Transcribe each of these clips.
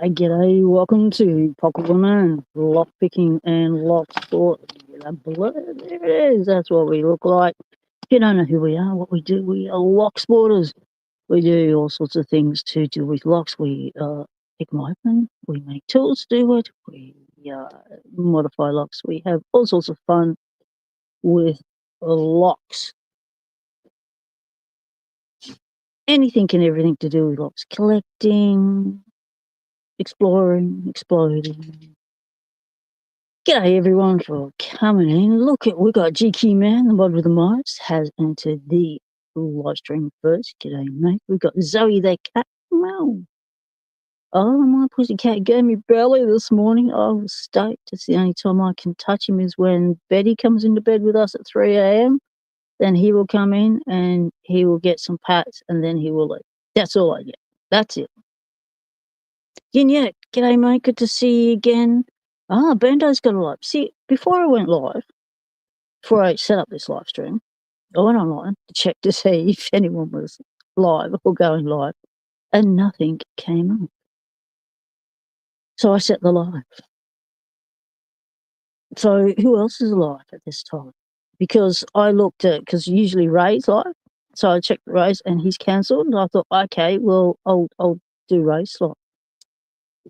G'day, welcome to Pocket Woman, Lockpicking and Locksport. There it is, that's what we look like. If you don't know who we are, what we do, we are locksporters. We do all sorts of things to do with locks. We pick them open, we make tools to do it, we modify locks. We have all sorts of fun with locks. Anything and everything to do with locks. Collecting, exploring, exploding. G'day everyone for coming in. Look at, we got GQ Man, the mod with the mice, has entered the live stream first. G'day mate. We got Zoe the cat. Meow. Oh, my pussycat gave me belly this morning. I was stoked. It's the only time I can touch him is when Betty comes into bed with us at 3 a.m. Then he will come in and he will get some pats and then he will leave. That's all I get. That's it. Yeah, g'day mate. Good to see you again. Bando's got a live. See, before I went live, before I set up this live stream, I went online to check to see if anyone was live or going live, and nothing came up. So I set the live. So who else is live at this time? Because I looked at, because usually Ray's live, so I checked Ray's and he's cancelled, and I thought, okay, well, I'll do Ray's live,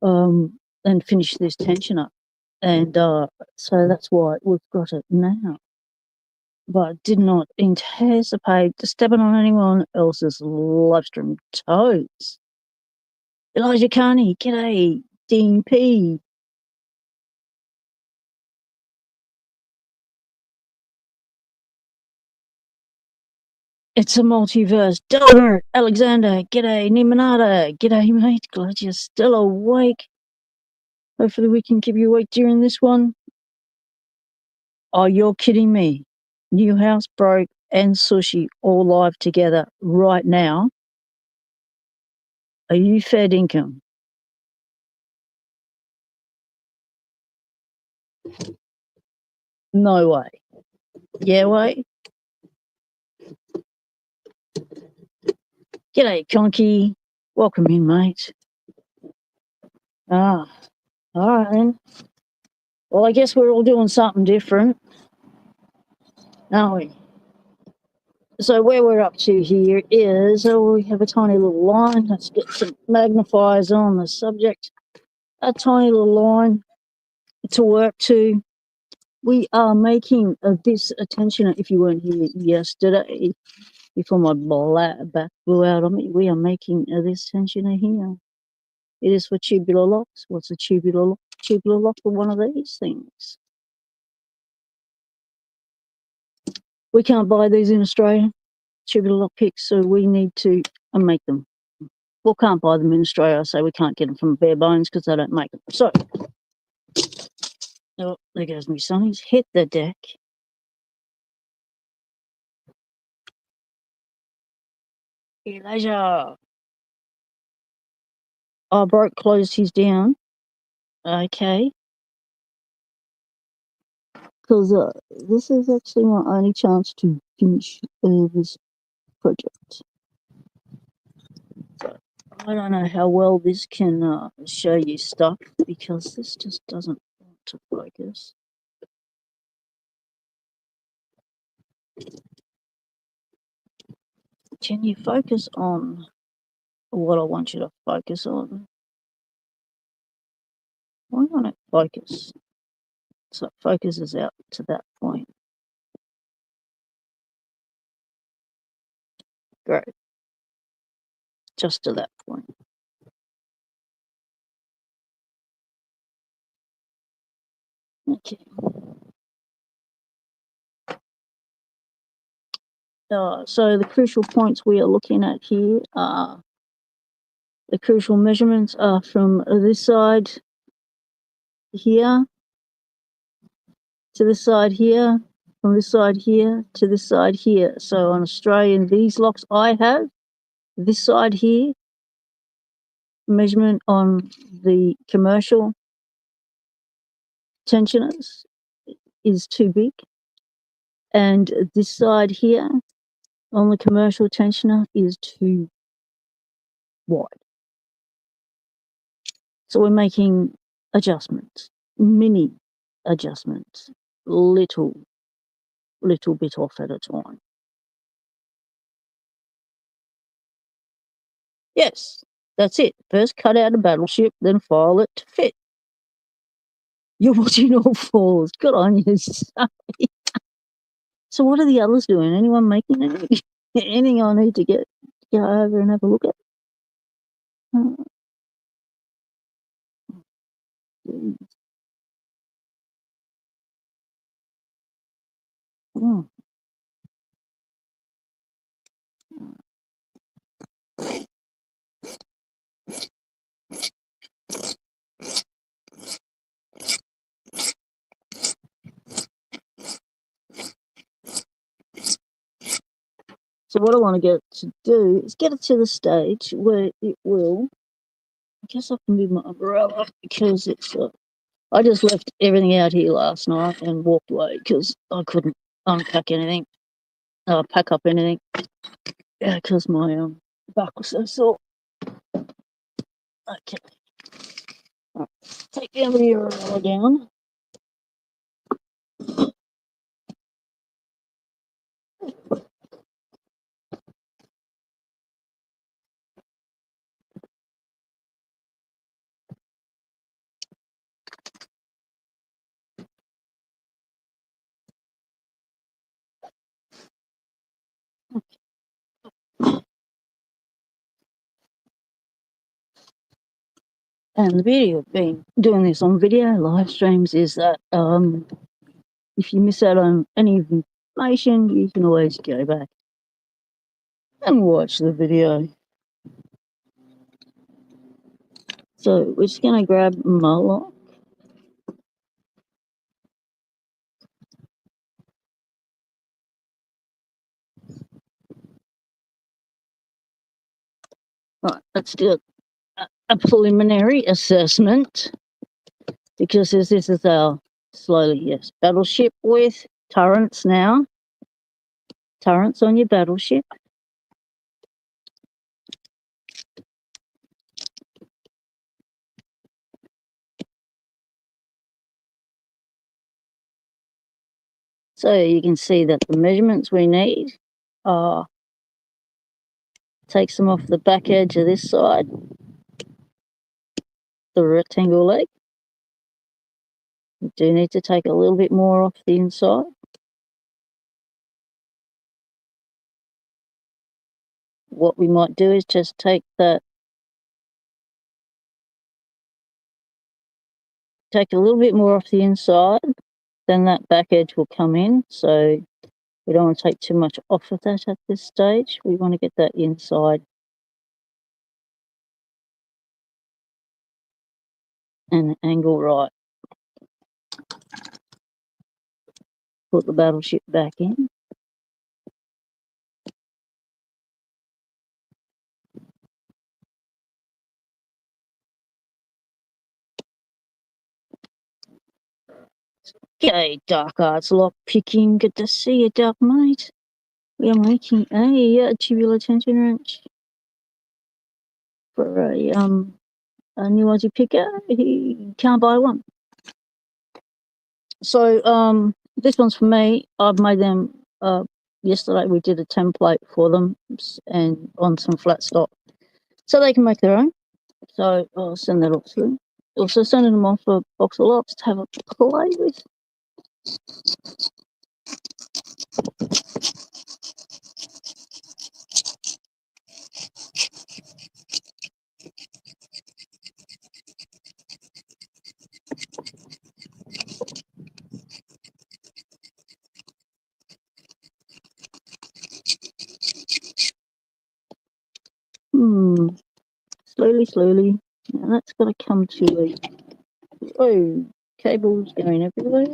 and finish this tension up. And so that's why we've got it now. But did not anticipate stepping on anyone else's live stream toes. Elijah Carney, g'day, Dean P. It's a multiverse. Delbert, Alexander, g'day, Nimanada, g'day mate, glad you're still awake. Hopefully we can keep you awake during this one. Oh, you're kidding me. New House, Broke, and Sushi all live together right now. Are you fed income? No way. Yeah, way. G'day, Conky. Welcome in, mate. All right then. Well, I guess we're all doing something different, aren't we? So where we're up to here is, we have a tiny little line. Let's get some magnifiers on the subject. A tiny little line to work to. We are making this attention, if you weren't here yesterday, before my back blew out on me, we are making this tensioner here. It is for tubular locks. What's a tubular lock? Tubular lock for one of these things. We can't buy these in Australia, tubular lock picks, so we need to make them. Well, can't buy them in Australia, so we can't get them from Bare Bones because they don't make them. So, oh, there goes me sunnies. Hit the deck. Elijah. Oh, Broke closed his down. Okay. Because this is actually my only chance to finish this project. So, I don't know how well this can show you stuff because this just doesn't want to focus. Can you focus on what I want you to focus on? Why not it focus? So it focuses out to that point. Great. Just to that point. Okay. So the crucial points we are looking at here are the crucial measurements are from this side here to this side here, from this side here to this side here. So on Australian, these locks I have, this side here, measurement on the commercial tensioners is too big, and this side here on the commercial tensioner is too wide. So we're making adjustments, mini adjustments, little bit off at a time. Yes, that's it. First cut out a battleship, then file it to fit. You're watching all fours. Good on you, Sally. So what are the others doing? Anyone making anything I need to go over and have a look at? Oh. So what I want to get to do is get it to the stage where it will. I guess I can move my umbrella because it's. I just left everything out here last night and walked away because I couldn't unpack anything, pack up anything. Yeah, because my back was so sore. Okay. Right. Take the umbrella down. And the beauty of being doing this on video live streams is that if you miss out on any information, you can always go back and watch the video. So we're just going to grab my lock. Right, let's do a preliminary assessment because this is our battleship with turrets now. Turrets on your battleship. So you can see that the measurements we need are, takes them off the back edge of this side, the rectangle leg. We do need to take a little bit more off the inside. What we might do is just take a little bit more off the inside, then that back edge will come in. So we don't want to take too much off of that at this stage. We want to get that inside and angle right. Put the battleship back in. G'day, Dark Arts Lock Picking. Good to see you, Dark Mate. We are making a tubular tension wrench for a new Aussie picker. He can't buy one. So this one's for me. I've made them yesterday. We did a template for them and on some flat stock, so they can make their own. So I'll send that off to them. Also sending them off a box of locks to have a play with. Slowly. Now that's got to come to a... Oh, cables going everywhere.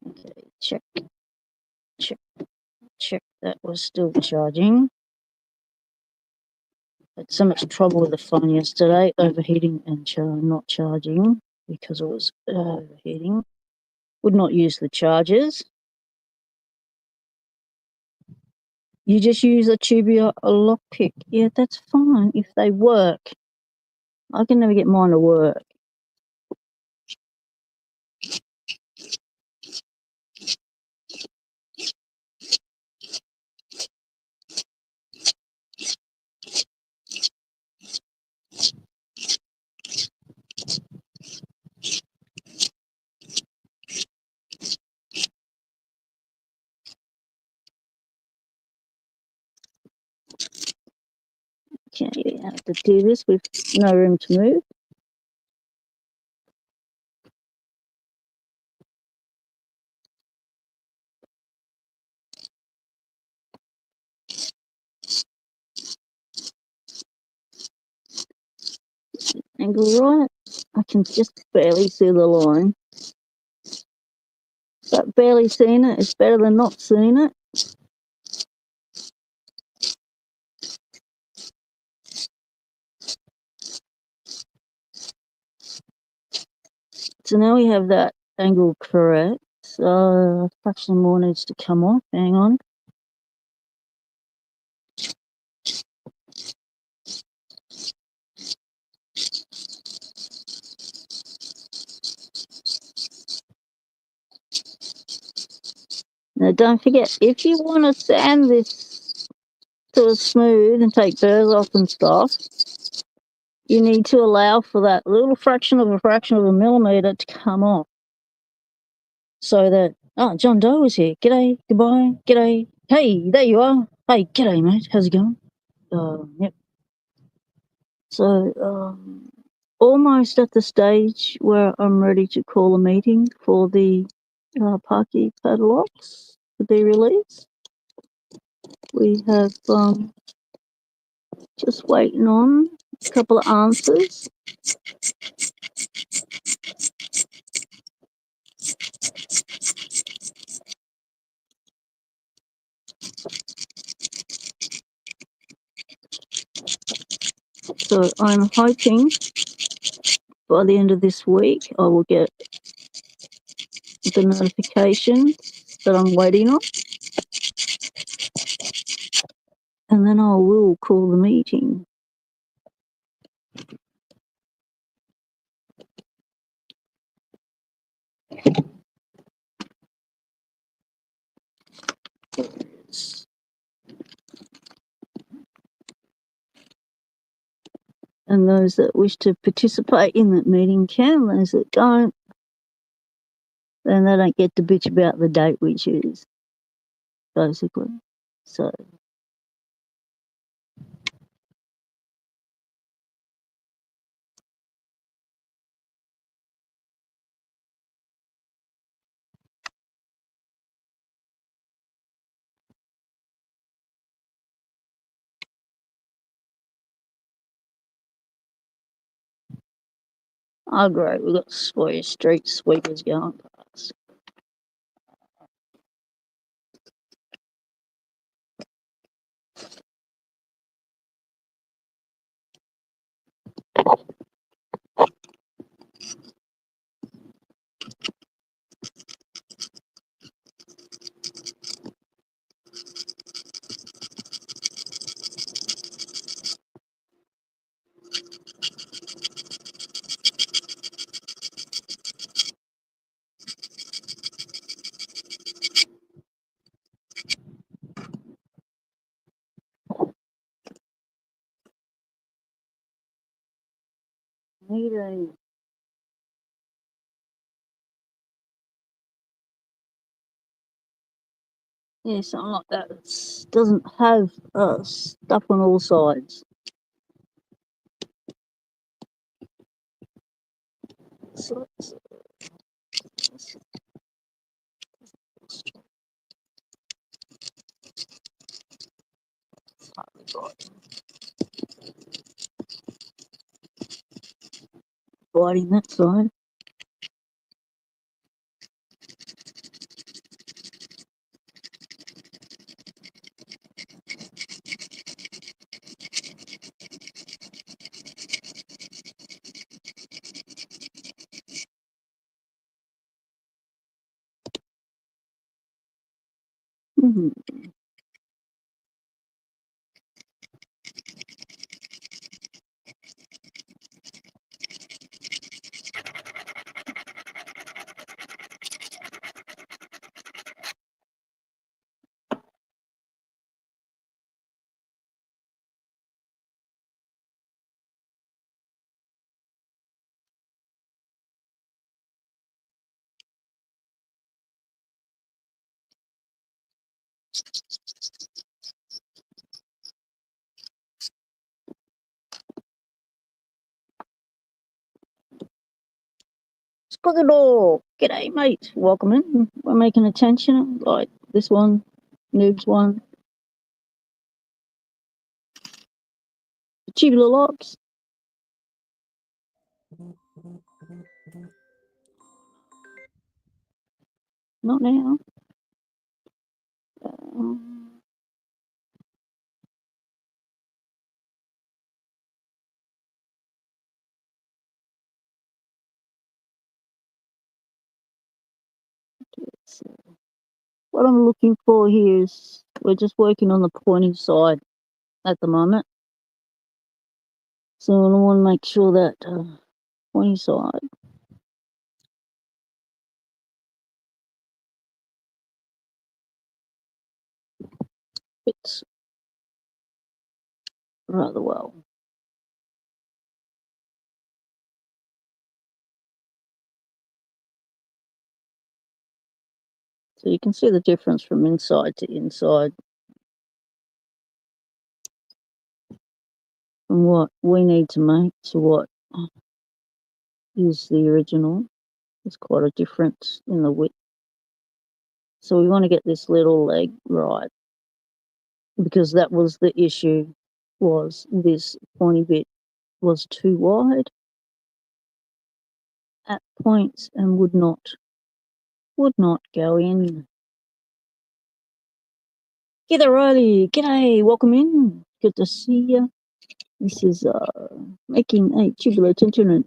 Okay, check. That was still charging. Had so much trouble with the phone yesterday, overheating and not charging because it was overheating. would not use the chargers. You just use a tubular lockpick. Yeah, that's fine if they work. I can never get mine to work. Okay, you have to do this with no room to move. Angle right. I can just barely see the line. But barely seeing it is better than not seeing it. So now we have that angle correct. So a fraction more needs to come off. Hang on. Now don't forget, if you want to sand this to a smooth and take burrs off and stuff, you need to allow for that little fraction of a millimetre to come off. So that, oh, John Doe is here. G'day, goodbye, g'day. Hey, there you are. Hey, g'day, mate. How's it going? Yep. So, almost at the stage where I'm ready to call a meeting for the parky padlocks to be released. We have just waiting on a couple of answers. So I'm hoping by the end of this week I will get the notification that I'm waiting on, and then I will call the meeting. And those that wish to participate in that meeting can. Those that don't, then they don't get to bitch about the date we choose, basically. So oh great, we've got street sweepers going past. Need a something like that. It doesn't have stuff on all sides. So it's, biting that side. Squiggle! G'day, mate. Welcome in. We're making a tension like this one, noobs one. Tubular locks. Not now. So what I'm looking for here is we're just working on the pointing side at the moment. So I want to make sure that pointing side fits rather well. So you can see the difference from inside to inside from what we need to make to what is the original. There's quite a difference in the width. So we want to get this little leg right, because that was the issue, was this pointy bit was too wide at points and would not go in. G'day Riley, g'day, welcome in. Good to see you. This is making a tubular tension.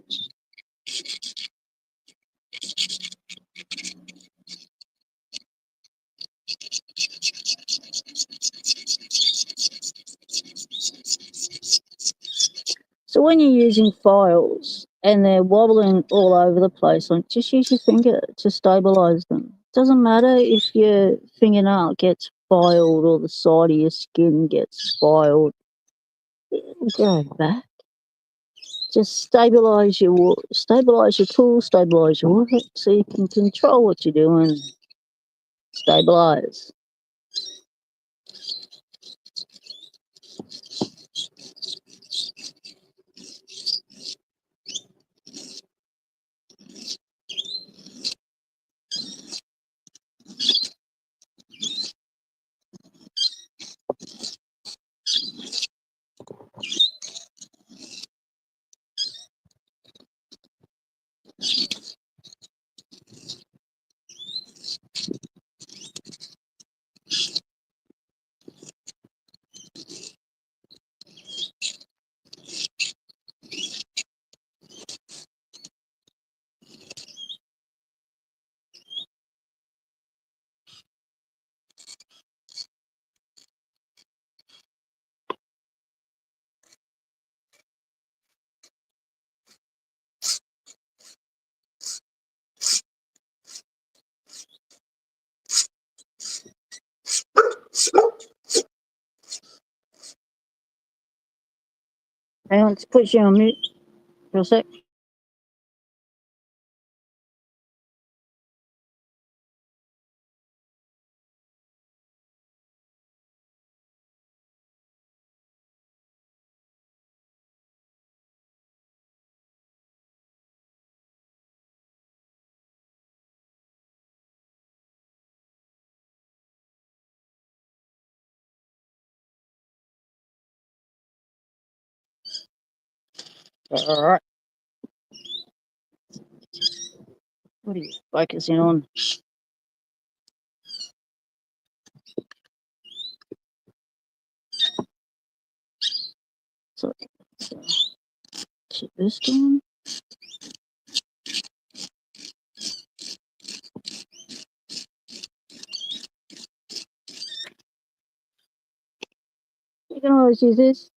So when you're using files and they're wobbling all over the place, like, just use your finger to stabilize them. Doesn't matter if your fingernail gets filed or the side of your skin gets filed. It'll go back. Just stabilize your tool, stabilize your work, so you can control what you're doing. Stabilize. Hang on, let's put you on mute for a sec. All right. What are you focusing on? So, keep this down. always use this.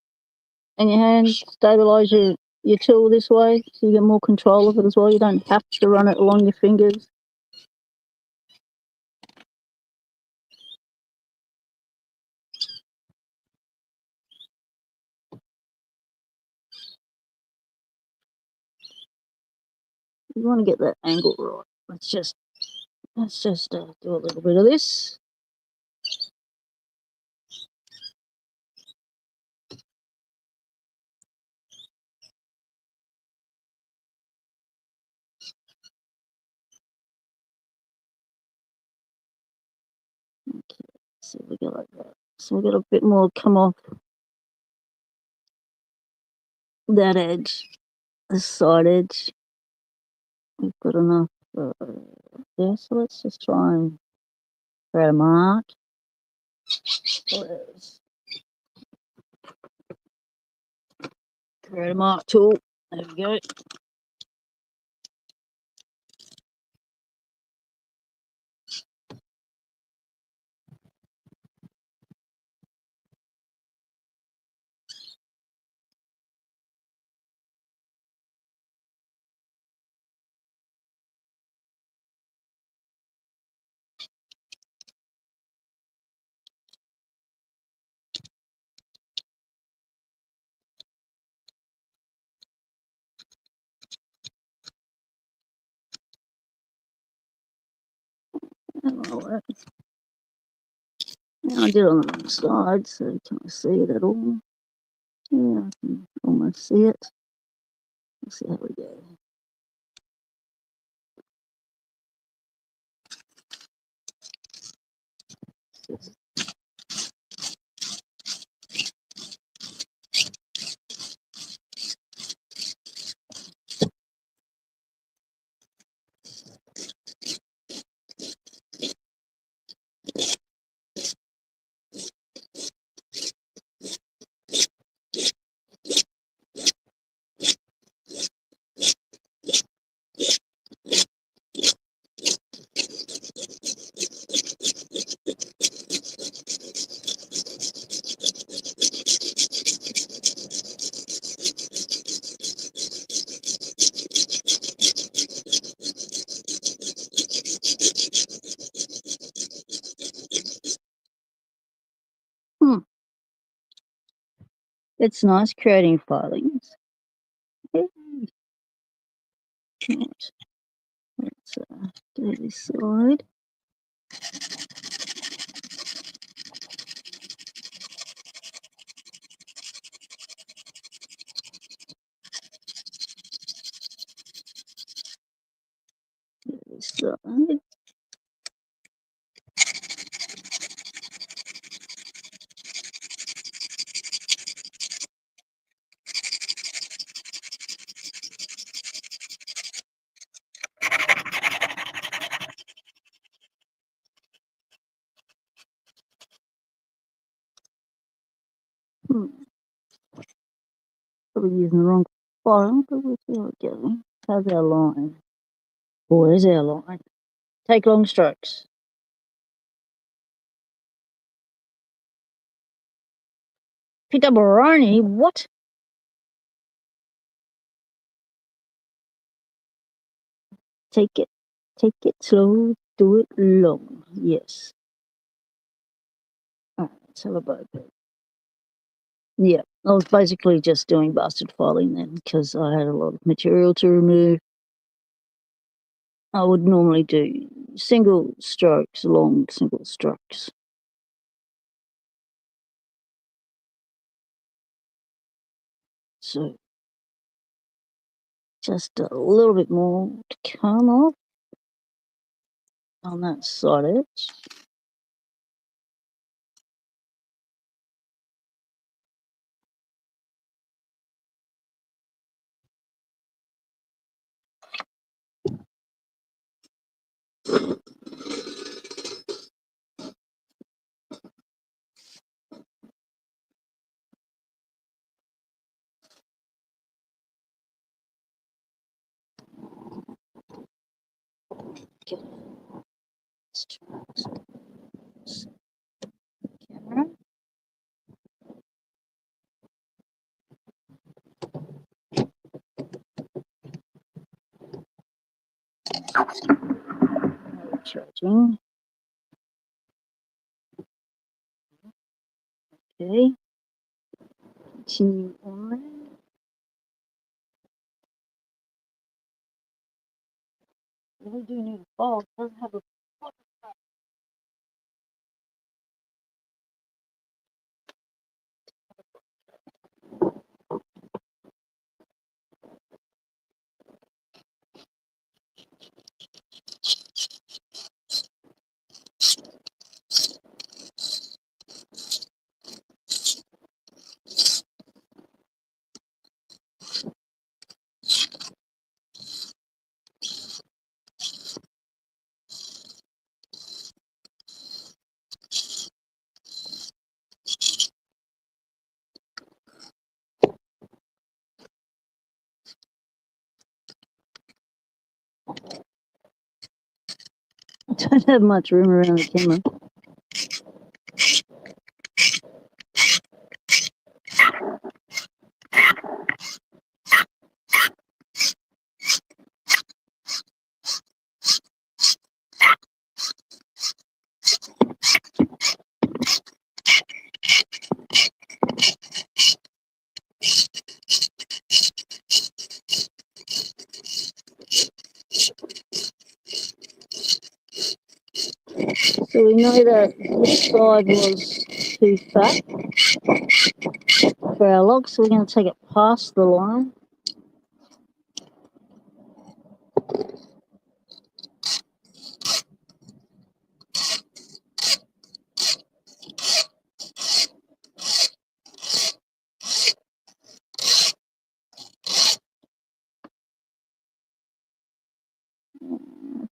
And your hand, stabilise your tool this way so you get more control of it as well. You don't have to run it along your fingers. You want to get that angle right. Let's just do a little bit of this. Okay, so we go like that. So we got a bit more come off that edge, the side edge. We've got enough there, so let's just try and create a mark. Create a mark tool. There we go. Now I did it on the wrong side, so you can't see it at all. Yeah, I can almost see it. Let's see how we go. It's nice creating filings. Let's do this side. Do this side. Probably using the wrong file, but we'll see how it goes. How's our line? Oh, there's our line. Take long strokes. Picked up a Roni? What? Take it slow, do it long. Yes. Alright, let's have a bite. Yeah, I was basically just doing bastard filing then because I had a lot of material to remove. I would normally do single strokes, long single strokes. So just a little bit more to come off on that side edge. Okay. Let's try this camera. Charging. Okay. Continue on there. We do need a bulb. It doesn't have a I don't have much room around the camera. So we know that this side was too fat for our log, so we're going to take it past the line.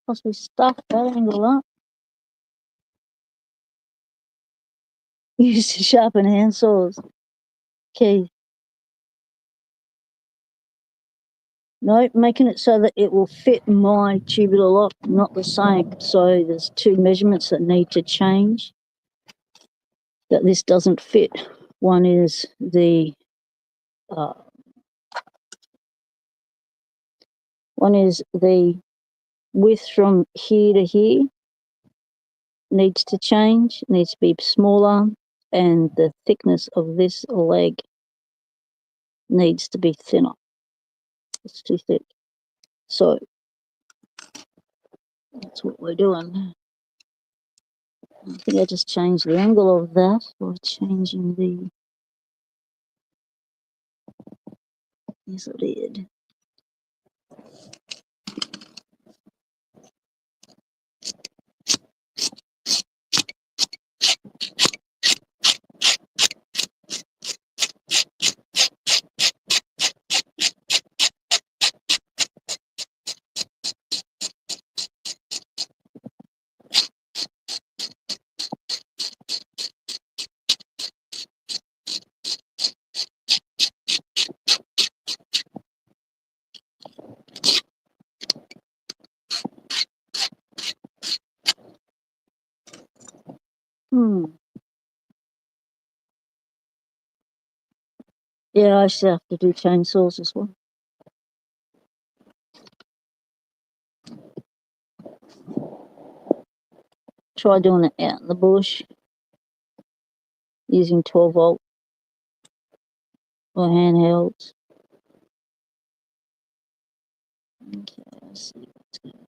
Possibly stuff that angle up. Use to sharpen hand saws. Okay. No, making it so that it will fit my tubular lock, not the same. So there's two measurements that need to change. That this doesn't fit. One is the width from here to here needs to change, needs to be smaller, and the thickness of this leg needs to be thinner. It's too thick. So that's what we're doing. I think I just changed the angle of that by changing the... Yes, I did. Yeah, I used to have to do chainsaws as well. Try doing it out in the bush using 12-volt or handhelds. Okay, let's see what's going on.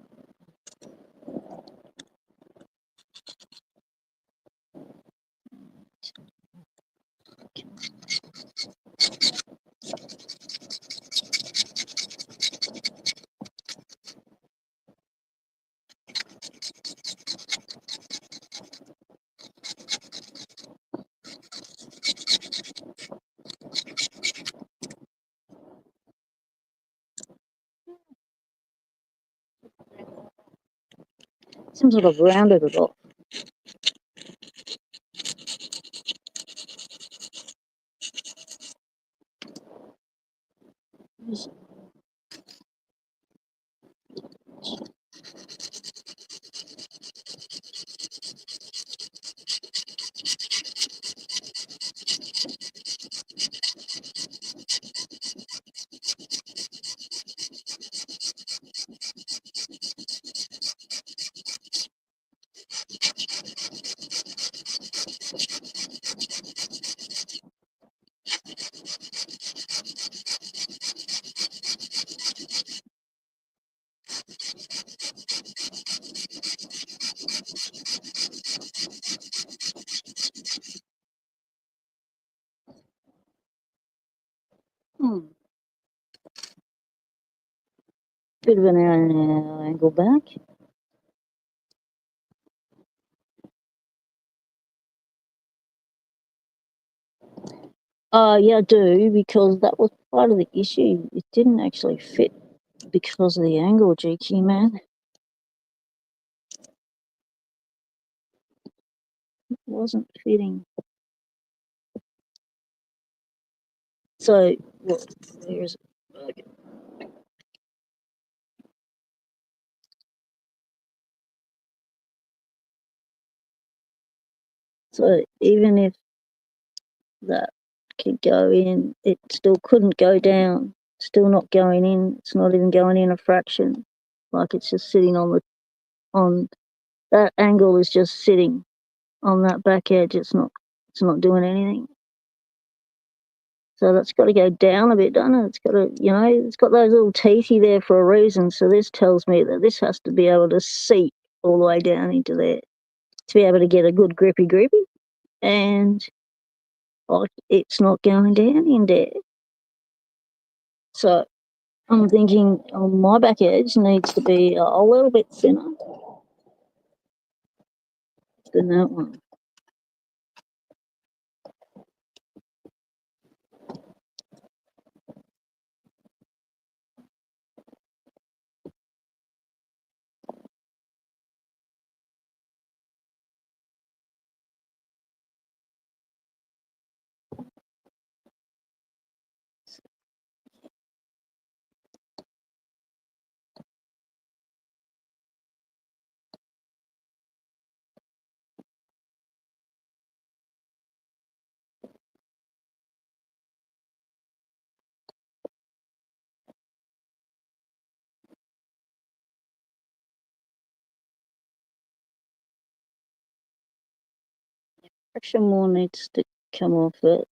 Seems like I've rounded it off. bit of an angle back. Yeah, I do, because that was part of the issue. It didn't actually fit because of the angle, GQ man. It wasn't fitting. So, well, where is it? Okay. So even if that could go in, it still couldn't go down. Still not going in. It's not even going in a fraction. Like, it's just sitting on that angle is just sitting on that back edge. It's not doing anything. So that's got to go down a bit, doesn't it? It's got to, it's got those little teethy there for a reason. So this tells me that this has to be able to seep all the way down into there to be able to get a good grippy. And like, it's not going down in there. So I'm thinking on my back edge needs to be a little bit thinner than that one. Fraction more needs to come off it.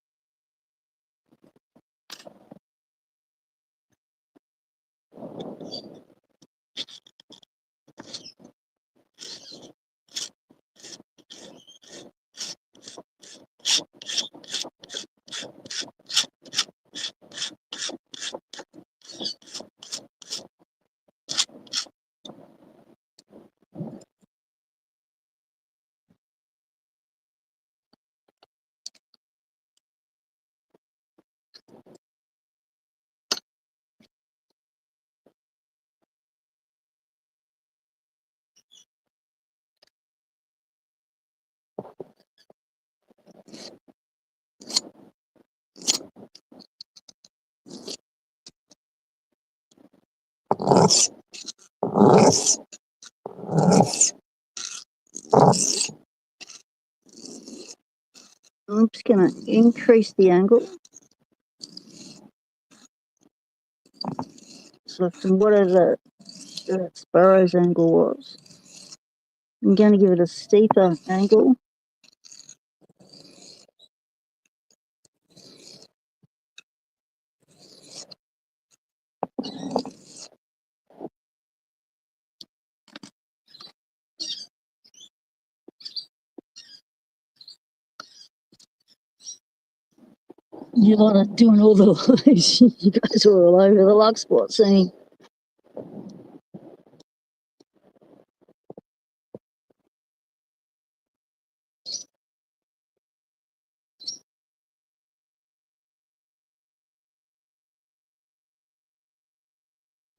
I'm just going to increase the angle. So from whatever that Sparrow's angle was, I'm going to give it a steeper angle. You're not doing all the you guys are all over the Locksport scene.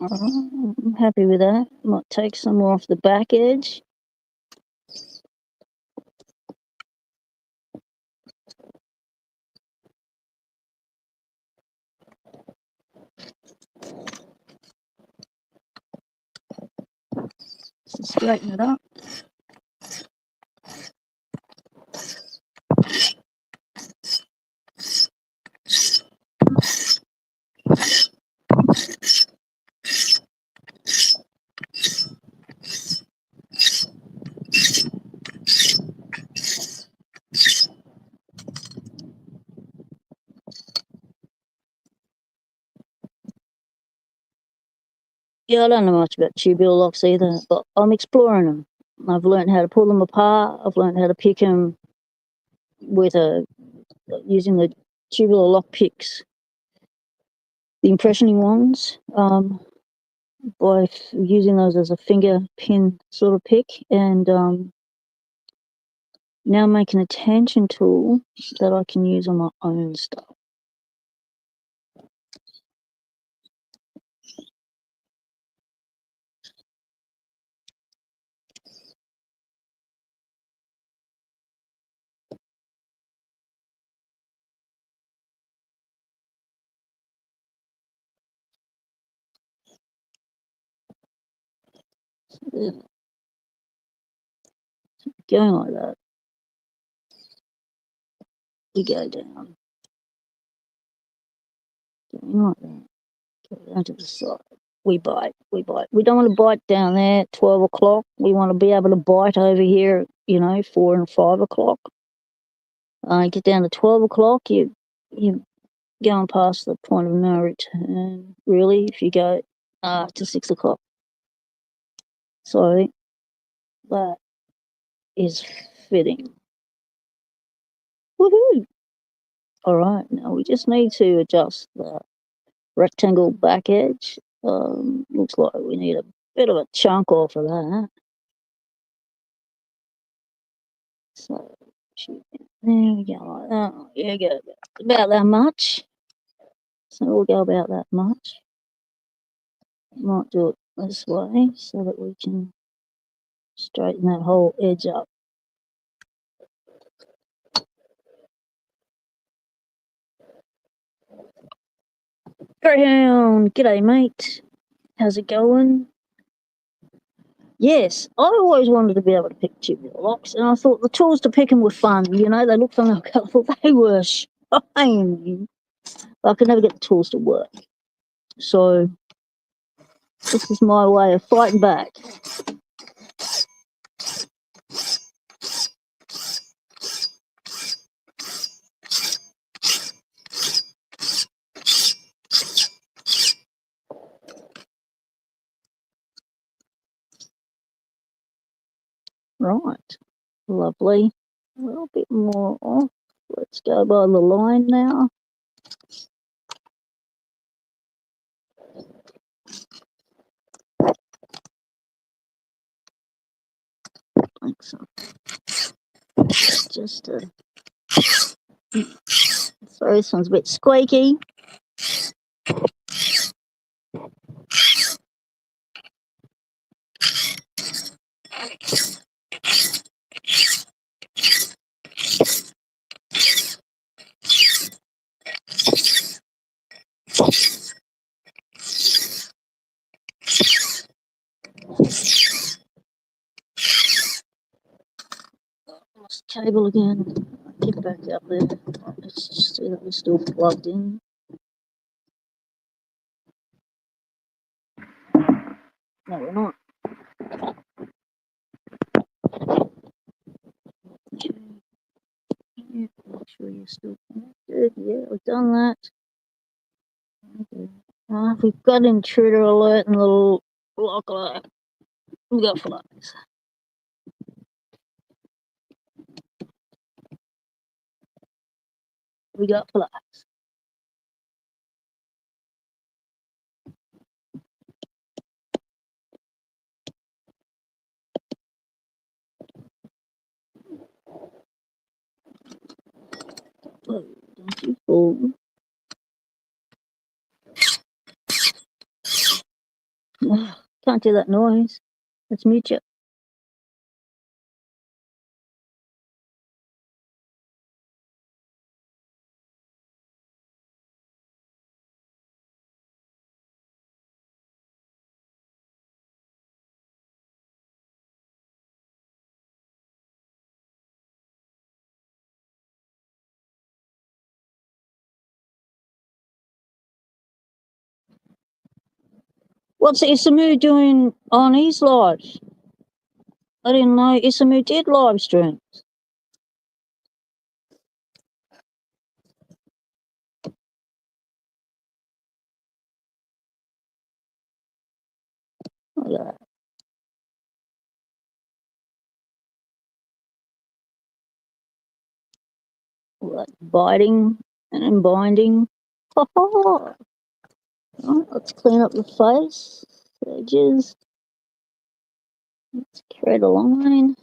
I'm happy with that. Might take some more off the back edge. Straighten it up. Yeah, I don't know much about tubular locks either, but I'm exploring them. I've learned how to pull them apart. I've learned how to pick them with using the tubular lock picks, the impressioning ones. by using those as a finger pin sort of pick, and now making a tension tool that I can use on my own stuff. Yeah. Going like that, we go down. Going like that, go down to the side. We bite, we bite. We don't want to bite down there at 12 o'clock. We want to be able to bite over here, 4 and 5 o'clock. Get down to 12 o'clock, you going past the point of no return, really, if you go to 6 o'clock. So that is fitting. Woohoo! All right, now we just need to adjust the rectangle back edge. Looks like we need a bit of a chunk off of that. So there we go, like that. Yeah, go about that much. So we'll go about that much. Might do it this way so that we can straighten that whole edge up. Greyhound, g'day mate. How's it going? Yes, I always wanted to be able to pick tubular locks, and I thought the tools to pick them were fun. They looked fun, they were colourful. They were shiny. I could never get the tools to work. So this is my way of fighting back. Right, lovely. A little bit more off. Let's go by the line now. Like so. Just sorry, this one's a bit squeaky. Lost the cable again. Get it back up there. Let's just see that we're still plugged in. No, we're not. Okay. Yeah, make sure you're still connected. Yeah, we've done that. Okay. We've got intruder alert and little block alert. We got flags. We got flags. Oh, don't you fall. Can't do that noise. Let's mute you. What's Isamu doing on his lives? I didn't know Isamu did live streams. Look at that. Like biting and binding. Right, let's clean up the face. edges. Let's create a line.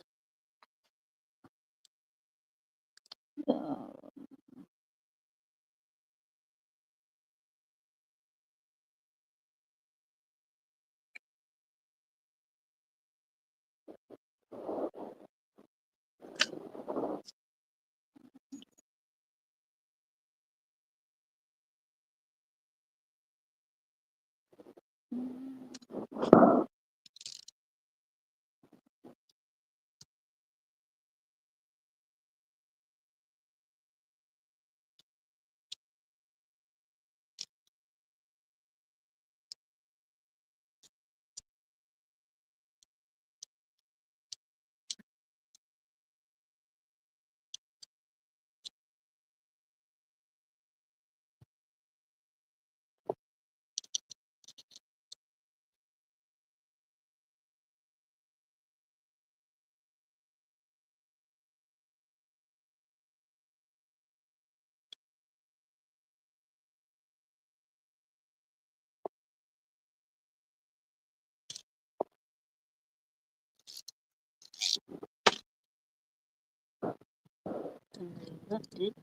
That's it.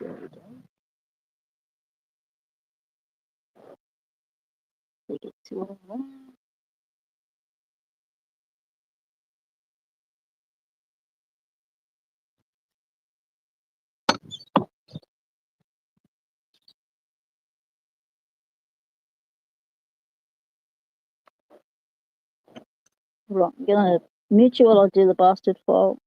There we go. Take it to all that. Right, I'm gonna mute you while I do the bastard file.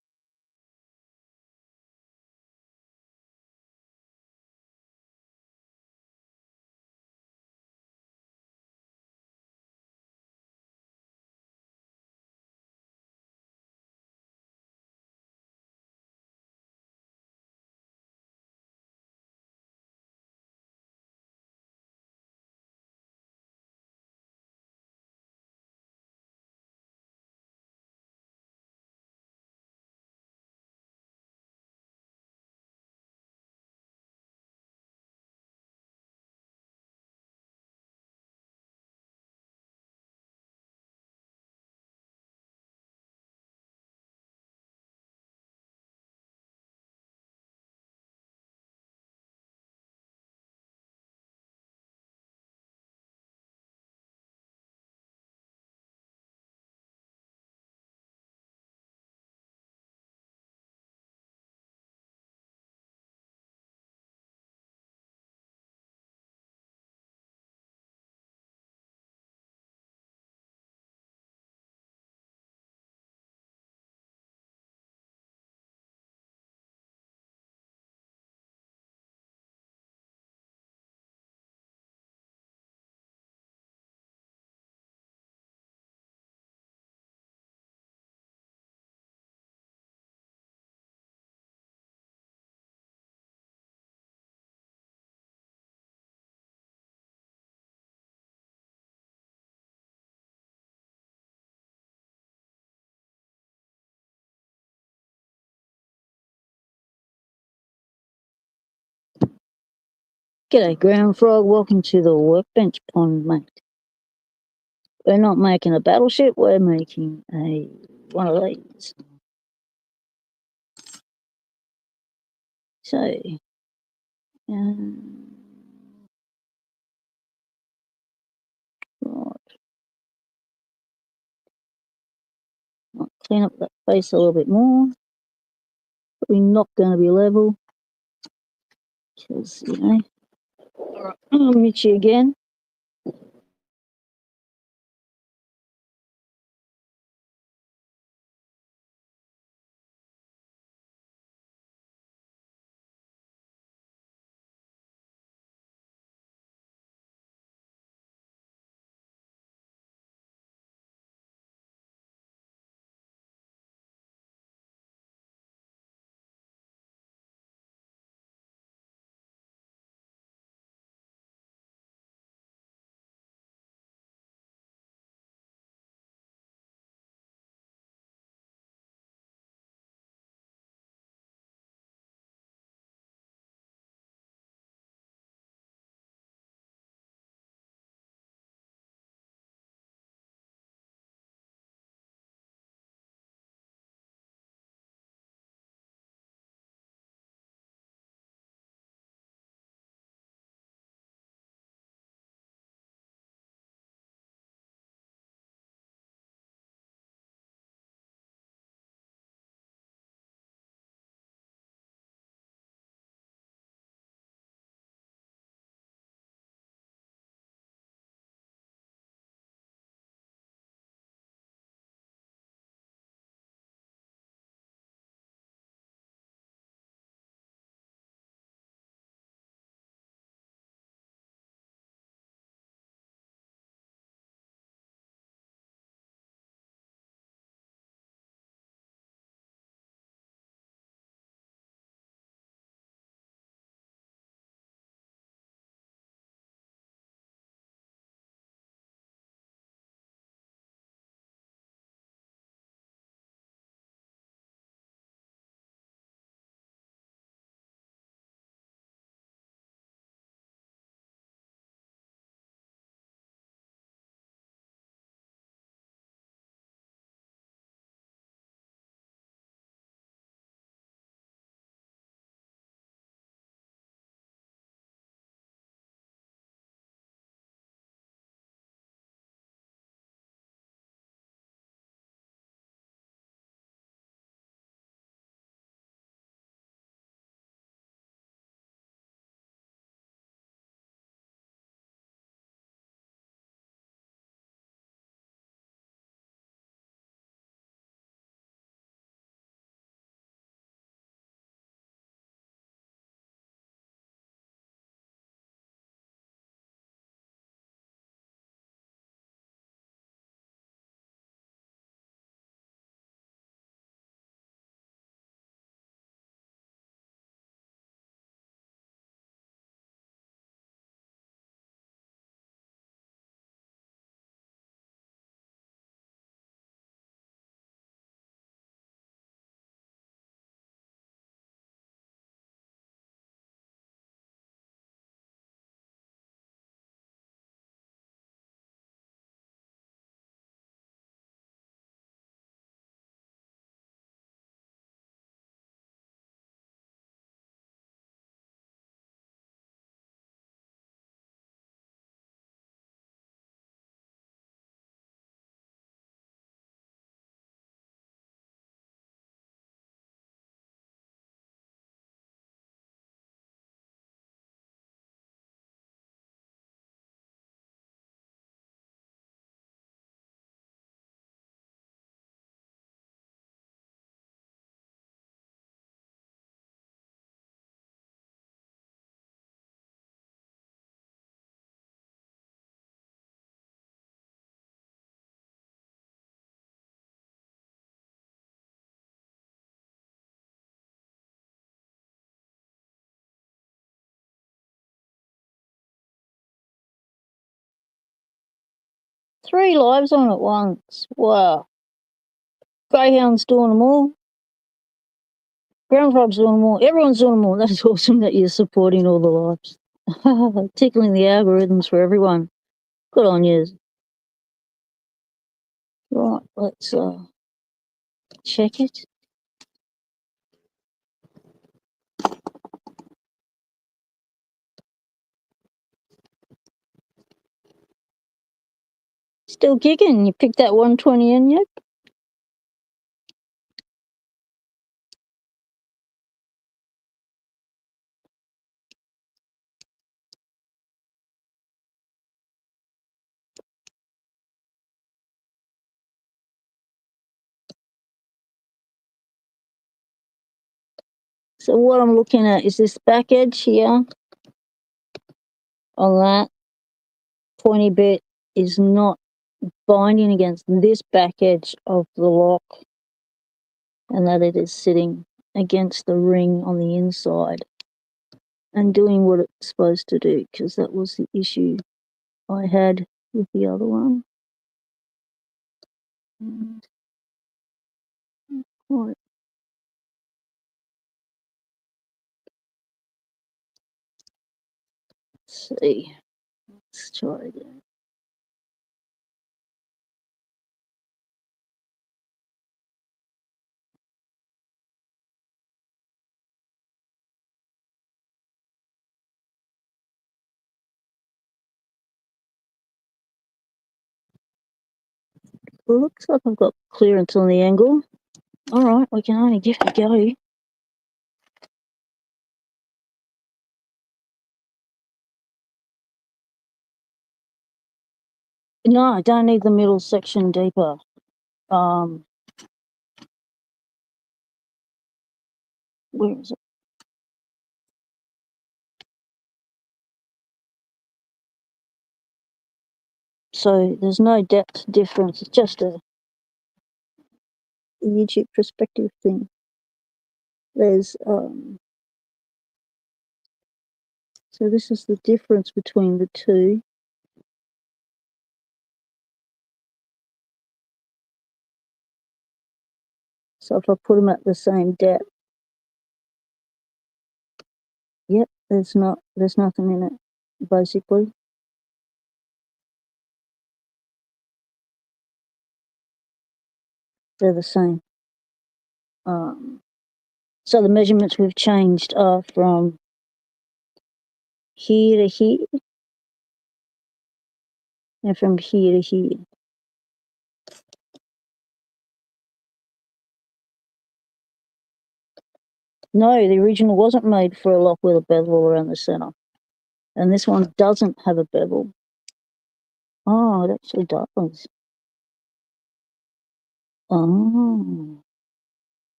G'day, ground frog. Welcome to the workbench pond, mate. We're not making a battleship. We're making one of these. So, right, I'll clean up that face a little bit more. Probably not going to be level because All right, I'll meet you again. 3 lives on at once. Wow. Greyhound's doing them all. Ground frog's doing them all. Everyone's doing them all. That's awesome that you're supporting all the lives. Tickling the algorithms for everyone. Good on you. Right, let's check it. Still kicking. You picked that 120 in yet? So what I'm looking at is this back edge here on that pointy bit is not binding against this back edge of the lock, and that it is sitting against the ring on the inside and doing what it's supposed to do, because that was the issue I had with the other one. Right. Let's see. Let's try again. Looks like I've got clearance on the angle. All right, we can only give it a go. No, I don't need the middle section deeper. Where is it? So there's no depth difference. It's just a YouTube perspective thing. There's so this is the difference between the two. So if I put them at the same depth, yep, there's nothing in it, basically. They're the same. So the measurements we've changed are from here to here and from here to here. No, the original wasn't made for a lock with a bevel around the center. And this one doesn't have a bevel. Oh, it actually does. Oh,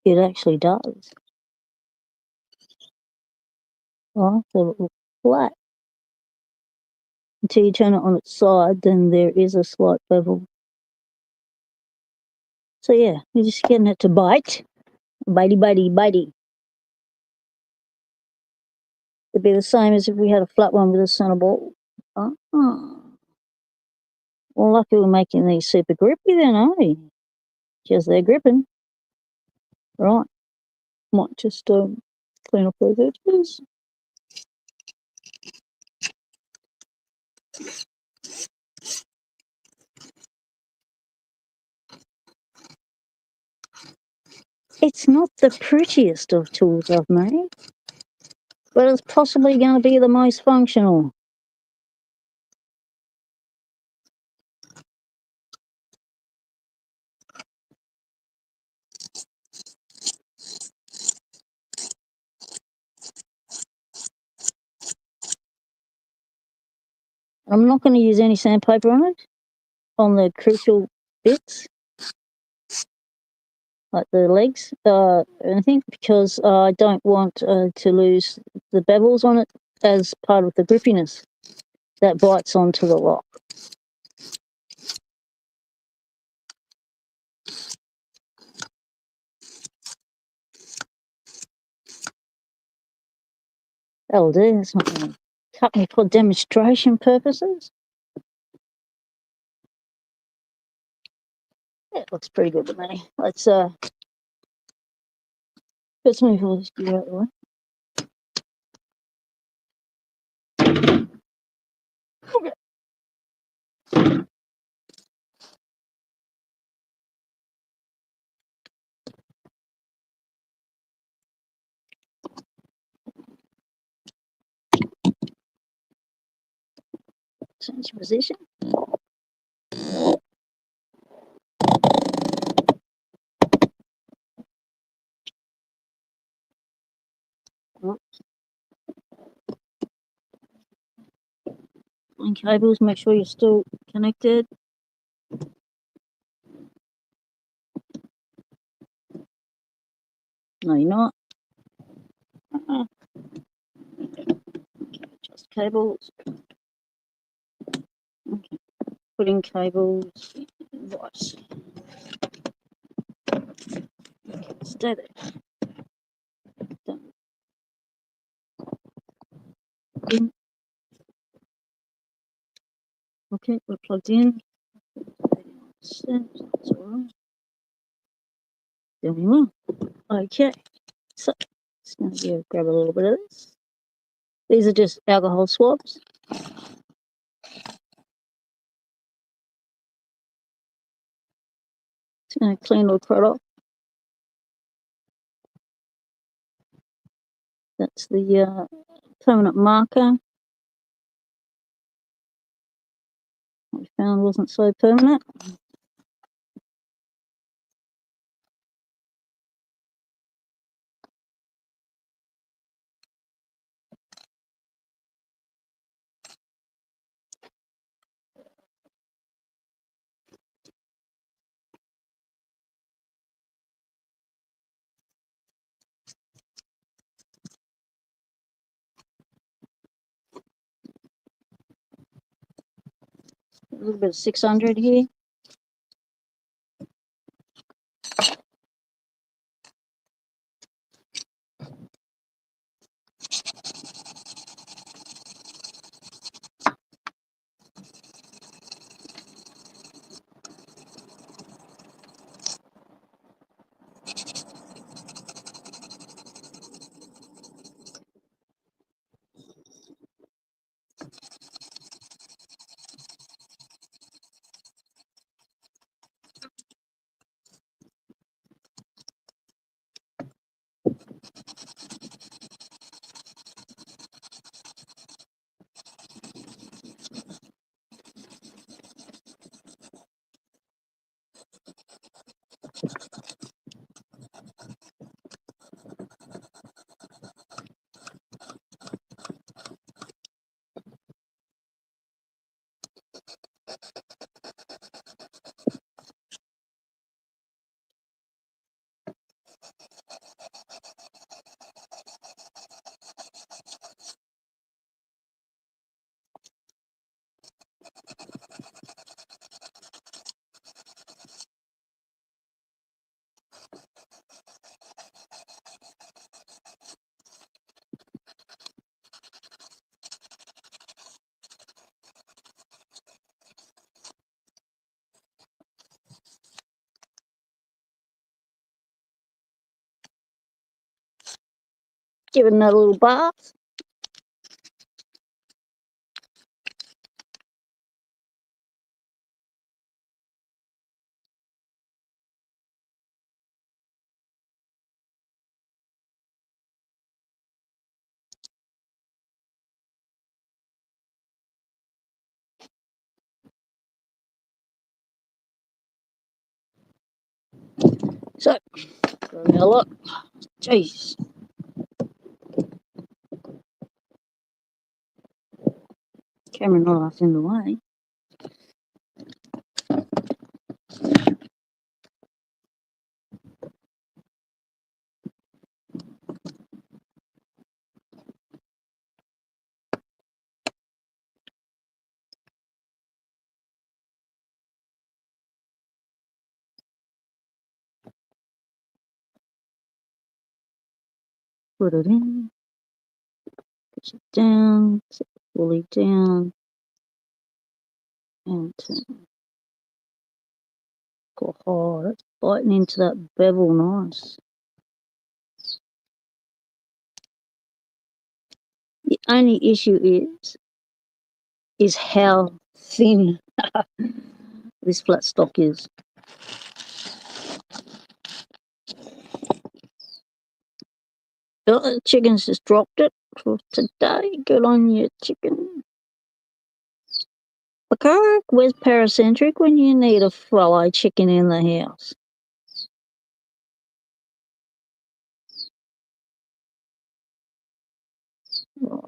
it actually does. Oh, I thought it looked flat. Until you turn it on its side, then there is a slight bevel. So yeah, you're just getting it to bite. Bitey, bitey, bitey. It'd be the same as if we had a flat one with a center ball. Oh. Well, lucky we're making these super grippy then, eh? Because they're gripping. Right. Might just clean up those edges. It's not the prettiest of tools I've made, but it's possibly going to be the most functional. I'm not going to use any sandpaper on it, on the crucial bits, like the legs, anything, because I don't want to lose the bevels on it as part of the grippiness that bites onto the lock. That'll do. It's not going to cut me for demonstration purposes. Yeah, it looks pretty good to me. Let's move all this gear out of the way. Change position. Line cables, make sure you're still connected. No, you're not. Okay, adjust cables. Okay, put in cables. Right. Okay, stay there. Done. In. Okay, we're plugged in. That's all right. There we are. Okay, so just going to grab a little bit of this. These are just alcohol swabs. Just going to clean the crud off. That's the permanent marker. We found wasn't so permanent. A little bit of 600 here. Give it another little bath. So, now look. Jeez. Camera not off in the way. Put it in. Push it down. Set the pulley down. And turn. Oh, that's biting into that bevel nice. The only issue is how thin this flat stock is. Oh, the chicken's just dropped it for today. Good on you, chicken. Okay, where's Paracentric when you need a fellow chicken in the house? Right.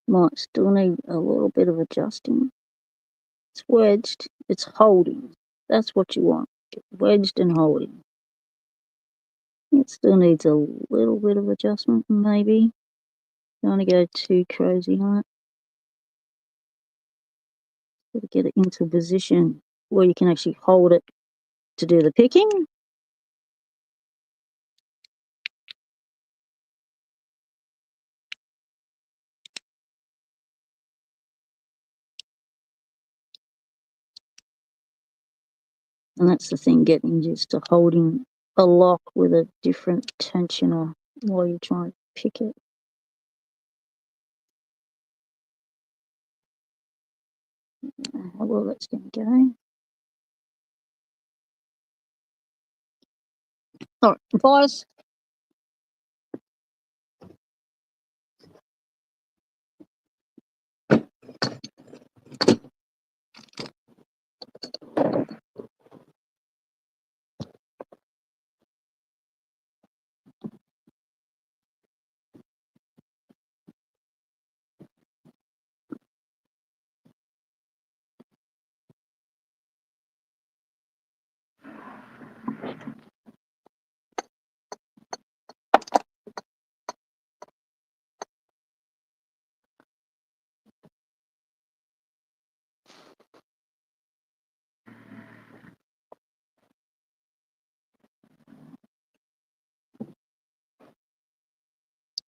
Might still need a little bit of adjusting. It's wedged, it's holding. That's what you want. Wedged and holding. It still needs a little bit of adjustment, maybe. Don't want to go too crazy on it. Got to get it into a position where you can actually hold it to do the picking. And that's the thing, getting used to holding a lock with a different tensioner while you're trying to pick it. How well that's going to go. All right, guys.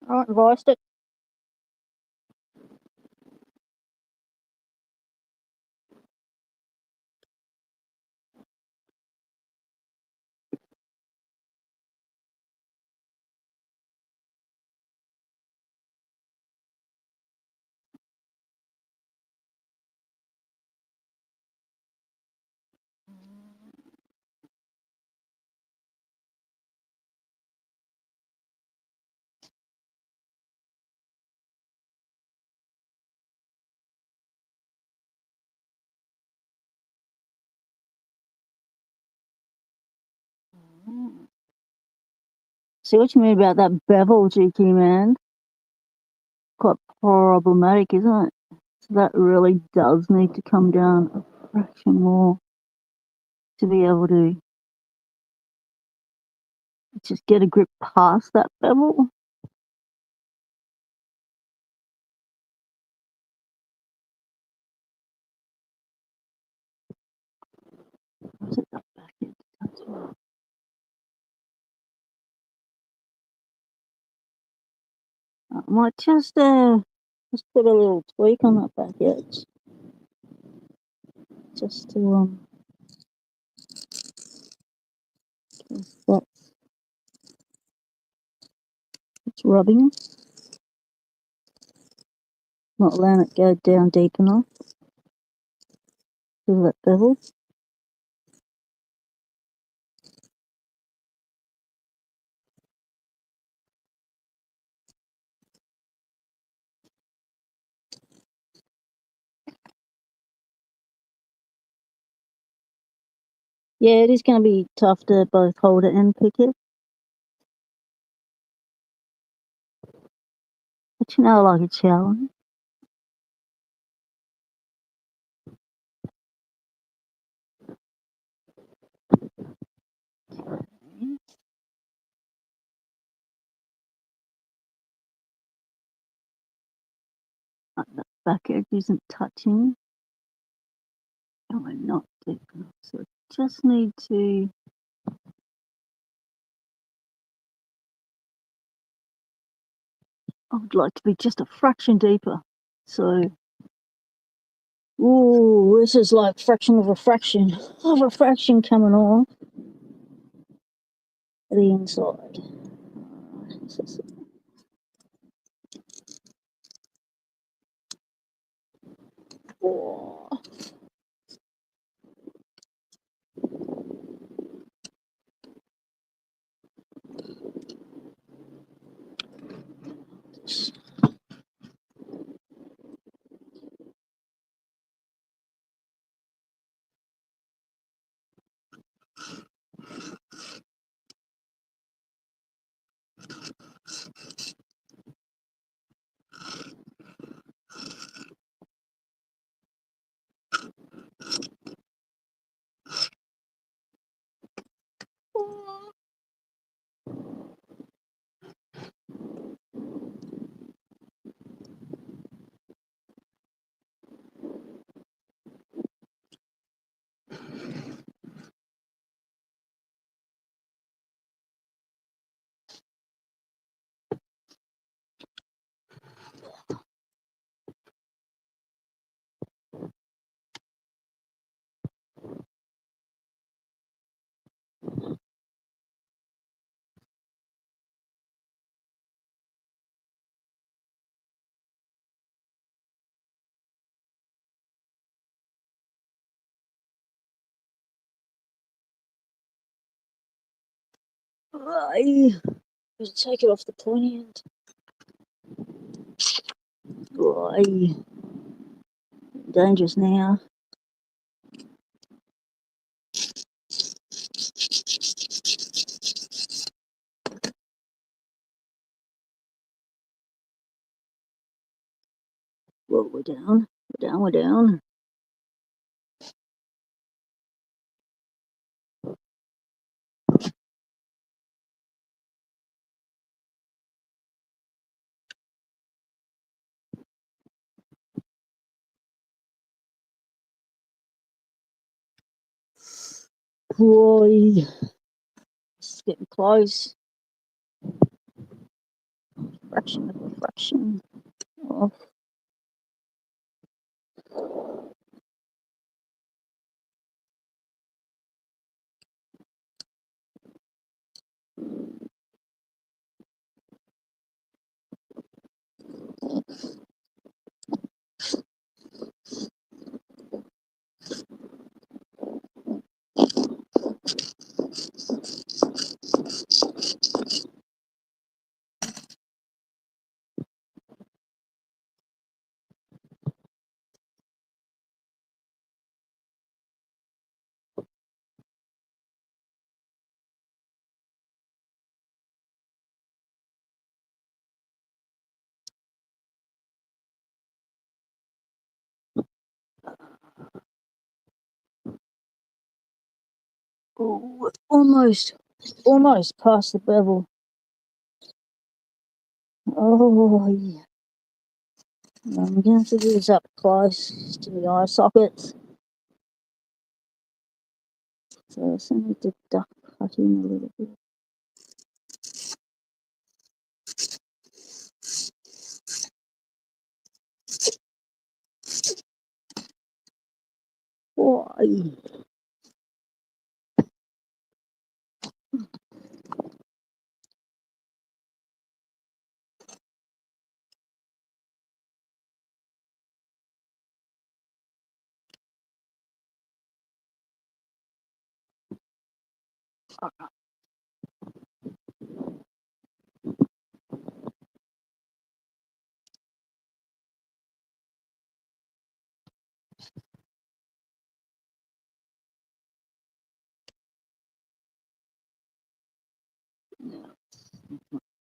All right, reversed it. See what you mean about that bevel, GQ man. Quite problematic, isn't it? So that really does need to come down a fraction more to be able to just get a grip past that bevel. Set that back in. That's right. I might just put a little tweak on that back edge, just to that's it's rubbing, not letting it go down deep enough to that bevel. Yeah, it is going to be tough to both hold it and pick it. But you know, like a challenge. That back edge isn't touching. Oh, I'm not deep enough, so just need to I would like to be just a fraction deeper. So, ooh, this is like fraction of a fraction coming on the inside. Oh. Right. Just take it off the pointy end. Right. Dangerous now. Whoa, we're down. We're down. Boy, it's getting close. Fraction of a fraction. Oh. Oh, almost past the bevel. Oh, yeah. I'm going to do this up close to the eye sockets. So I need to duck cut in a little bit. Why?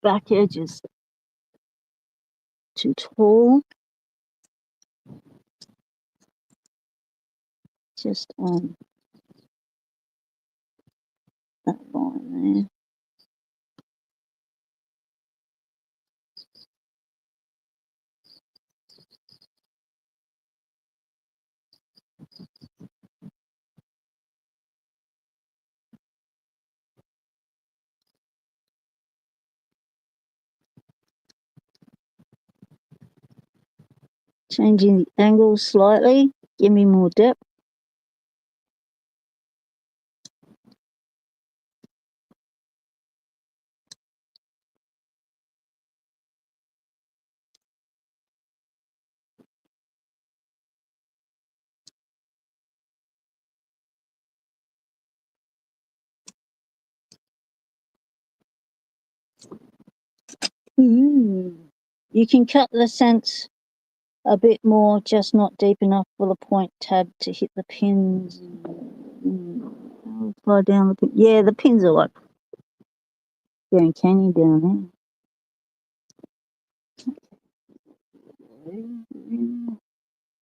Back edge is too tall. Just on that line there. Changing the angle slightly, give me more depth. You can cut the scents a bit more, just not deep enough for the point tab to hit the pins. How far down the pin? Yeah, the pins are like Grand Canyon down there.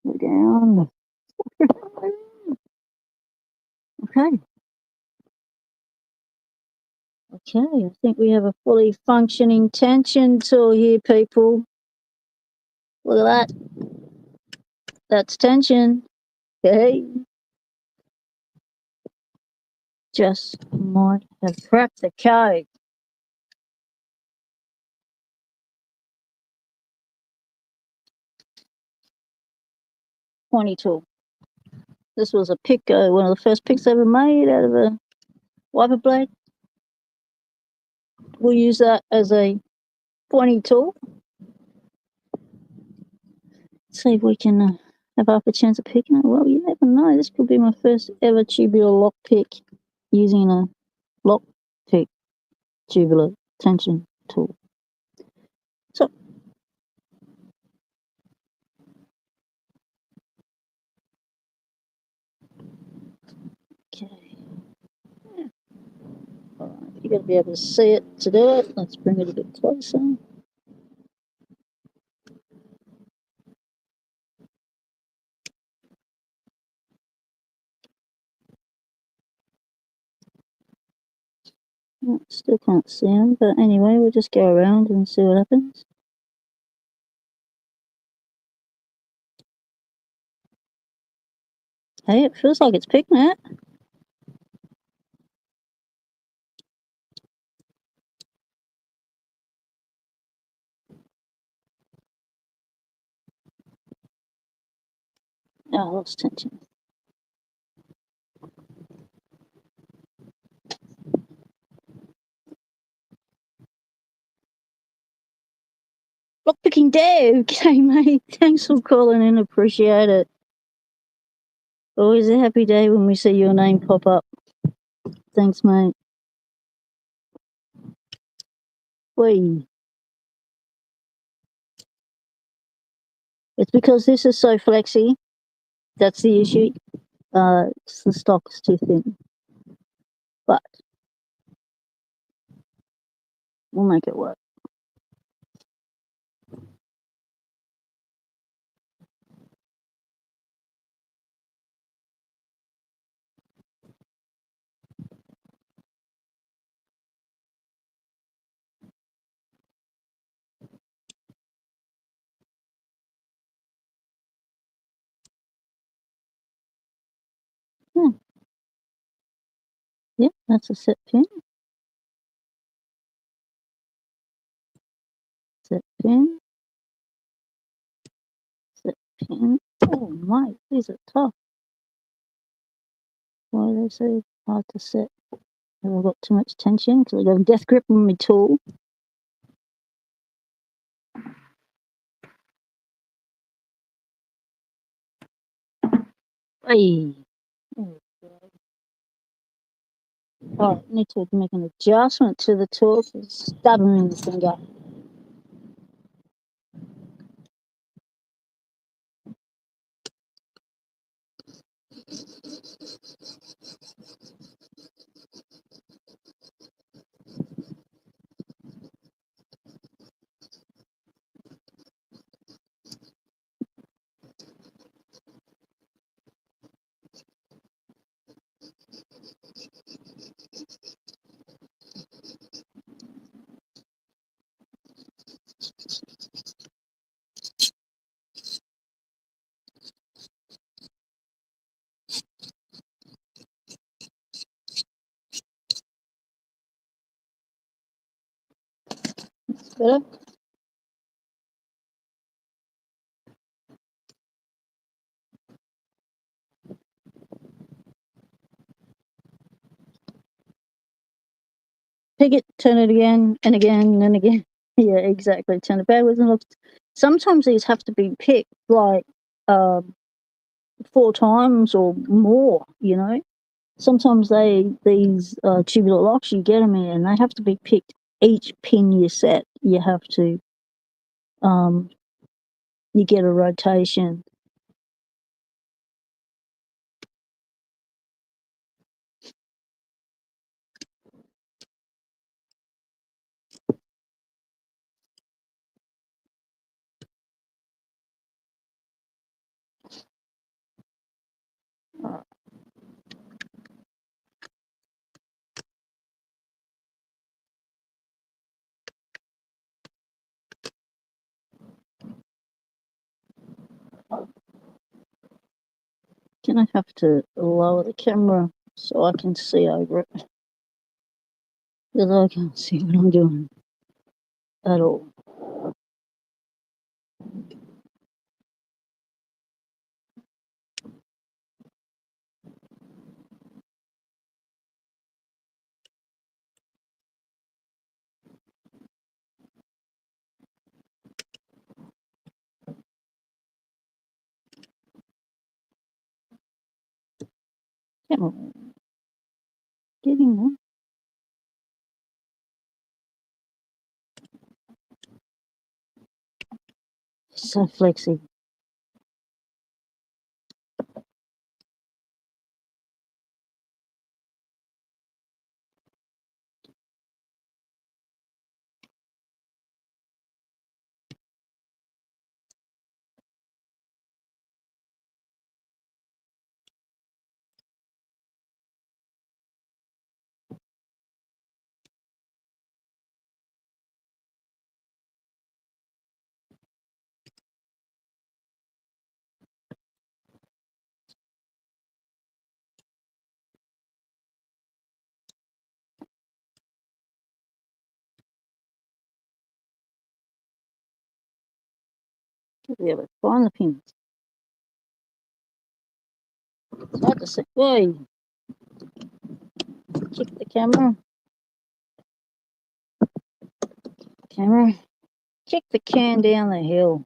Go down. Okay. Okay, I think we have a fully functioning tension tool here, people. Look at that. That's tension. Okay. Just might have cracked the code. 20 tool. This was a pick, one of the first picks ever made out of a wiper blade. We'll use that as a pointy tool. See if we can have half a chance of picking it. Well, you never know. This could be my first ever tubular lock pick using a lock pick tubular tension tool. So, okay. All right, you're going to be able to see it to do it. Let's bring it a bit closer. Still can't see them, but anyway, we'll just go around and see what happens. Hey, it feels like it's picking it. Oh, I lost tension. Lockpicking Dave! G'day, mate. Thanks for calling in. Appreciate it. Always a happy day when we see your name pop up. Thanks, mate. Whee. It's because this is so flexy. That's the issue. The stock's too thin. But we'll make it work. Yeah, that's a set pin. Set pin. Set pin. Oh, mate, these are tough. Why are they so hard to set? Have I got too much tension? Because I've got a death grip on my tool. Hey. Oh, I need to make an adjustment to the tool. It's stubborn in the finger. Better? Pick it, turn it again and again and again. Yeah, exactly. Turn it backwards and look. Sometimes these have to be picked like 4 times or more, you know. Sometimes these tubular locks, you get them in and they have to be picked each pin you set. You have to, you get a rotation. Gonna have to lower the camera so I can see over it, because I can't see what I'm doing at all. Camera, getting there. So flexy. Be able to find the pins. It's hard to see. Whoa, check the camera. Camera. Kick the can down the hill.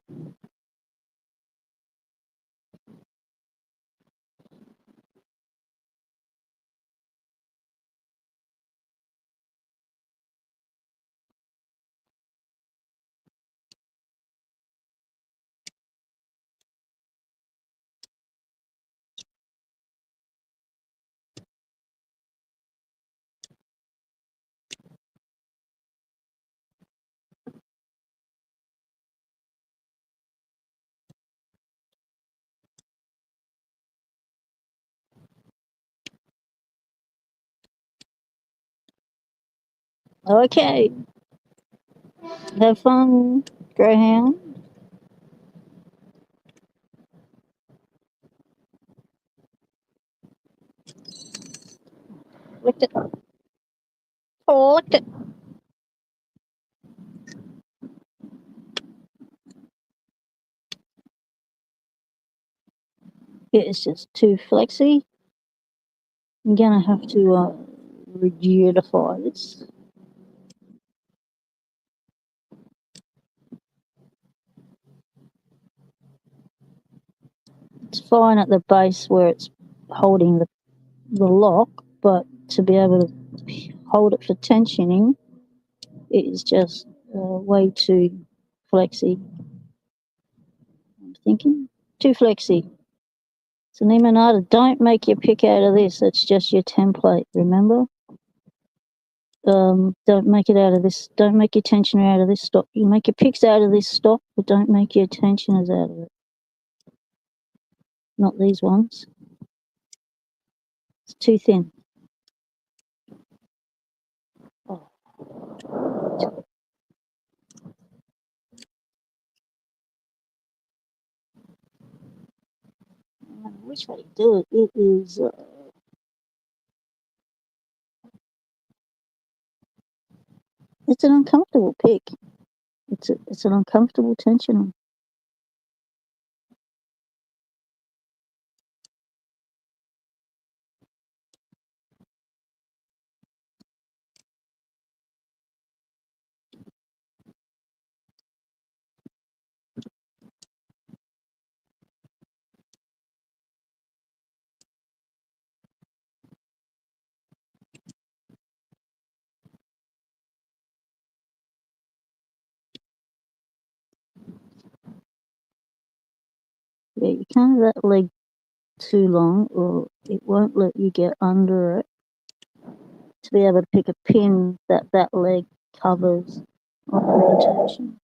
Okay. Have fun, Greyhound. Licked it. Licked it. It's just too flexy. I'm gonna have to rigidify this. It's fine at the base where it's holding the lock, but to be able to hold it for tensioning, it is just way too flexy. I'm thinking too flexy. So Nemanada, don't make your pick out of this. It's just your template, remember? Don't make it out of this. Don't make your tensioner out of this stock. You make your picks out of this stock, but don't make your tensioners out of it. Not these ones. It's too thin. Oh. Which way to do it? It is. It's an uncomfortable pick. It's an uncomfortable tensioner. Yeah, you can't have that leg too long or it won't let you get under it to be able to pick a pin that that leg covers on the rotation.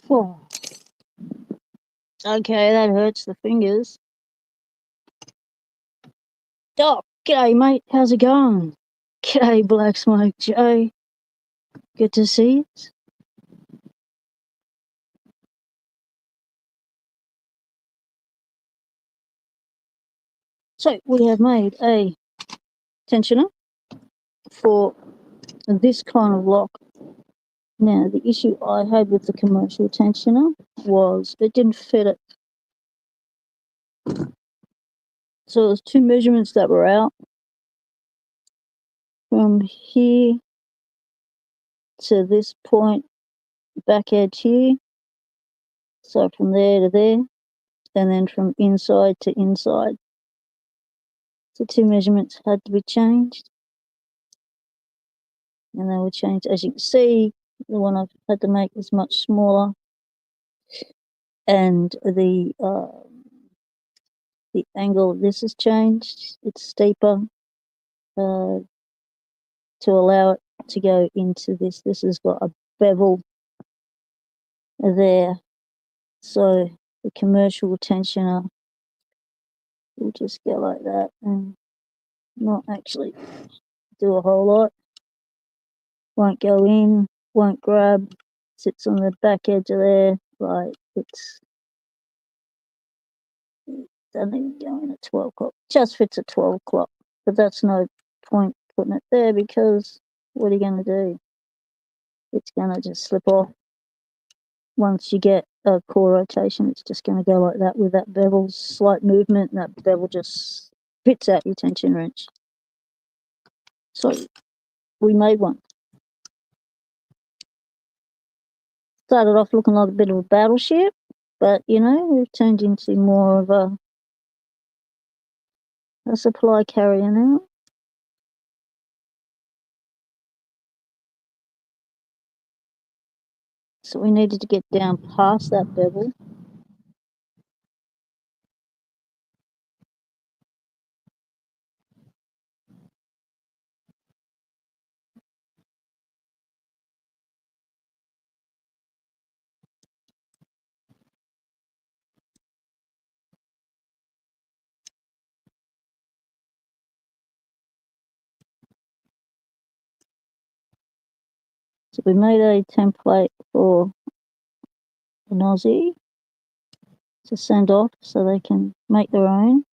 Oh, okay, that hurts the fingers. Doc, g'day mate, how's it going? G'day Black Smoke Joe. Good to see you. So we have made a tensioner for this kind of lock. Now the issue I had with the commercial tensioner was it didn't fit it. So there's two measurements that were out. From here to this point, back edge here. So from there to there, and then from inside to inside. So two measurements had to be changed. And they were changed. As you can see, the one I've had to make is much smaller. And the angle of this has changed. It's steeper to allow it to go into this. This has got a bevel there. So the commercial tensioner will just go like that and not actually do a whole lot. Won't go in, won't grab, sits on the back edge of there, like it's doesn't even go in at 12 o'clock. Just fits at 12 o'clock. But that's no point putting it there because what are you going to do? It's going to just slip off. Once you get a core rotation, it's just going to go like that with that bevel, slight movement, and that bevel just spits out your tension wrench. So we made one. Started off looking like a bit of a battleship, but you know, we've turned into more of a supply carrier now. So we needed to get down past that bevel. So we made a template for an Aussie to send off so they can make their own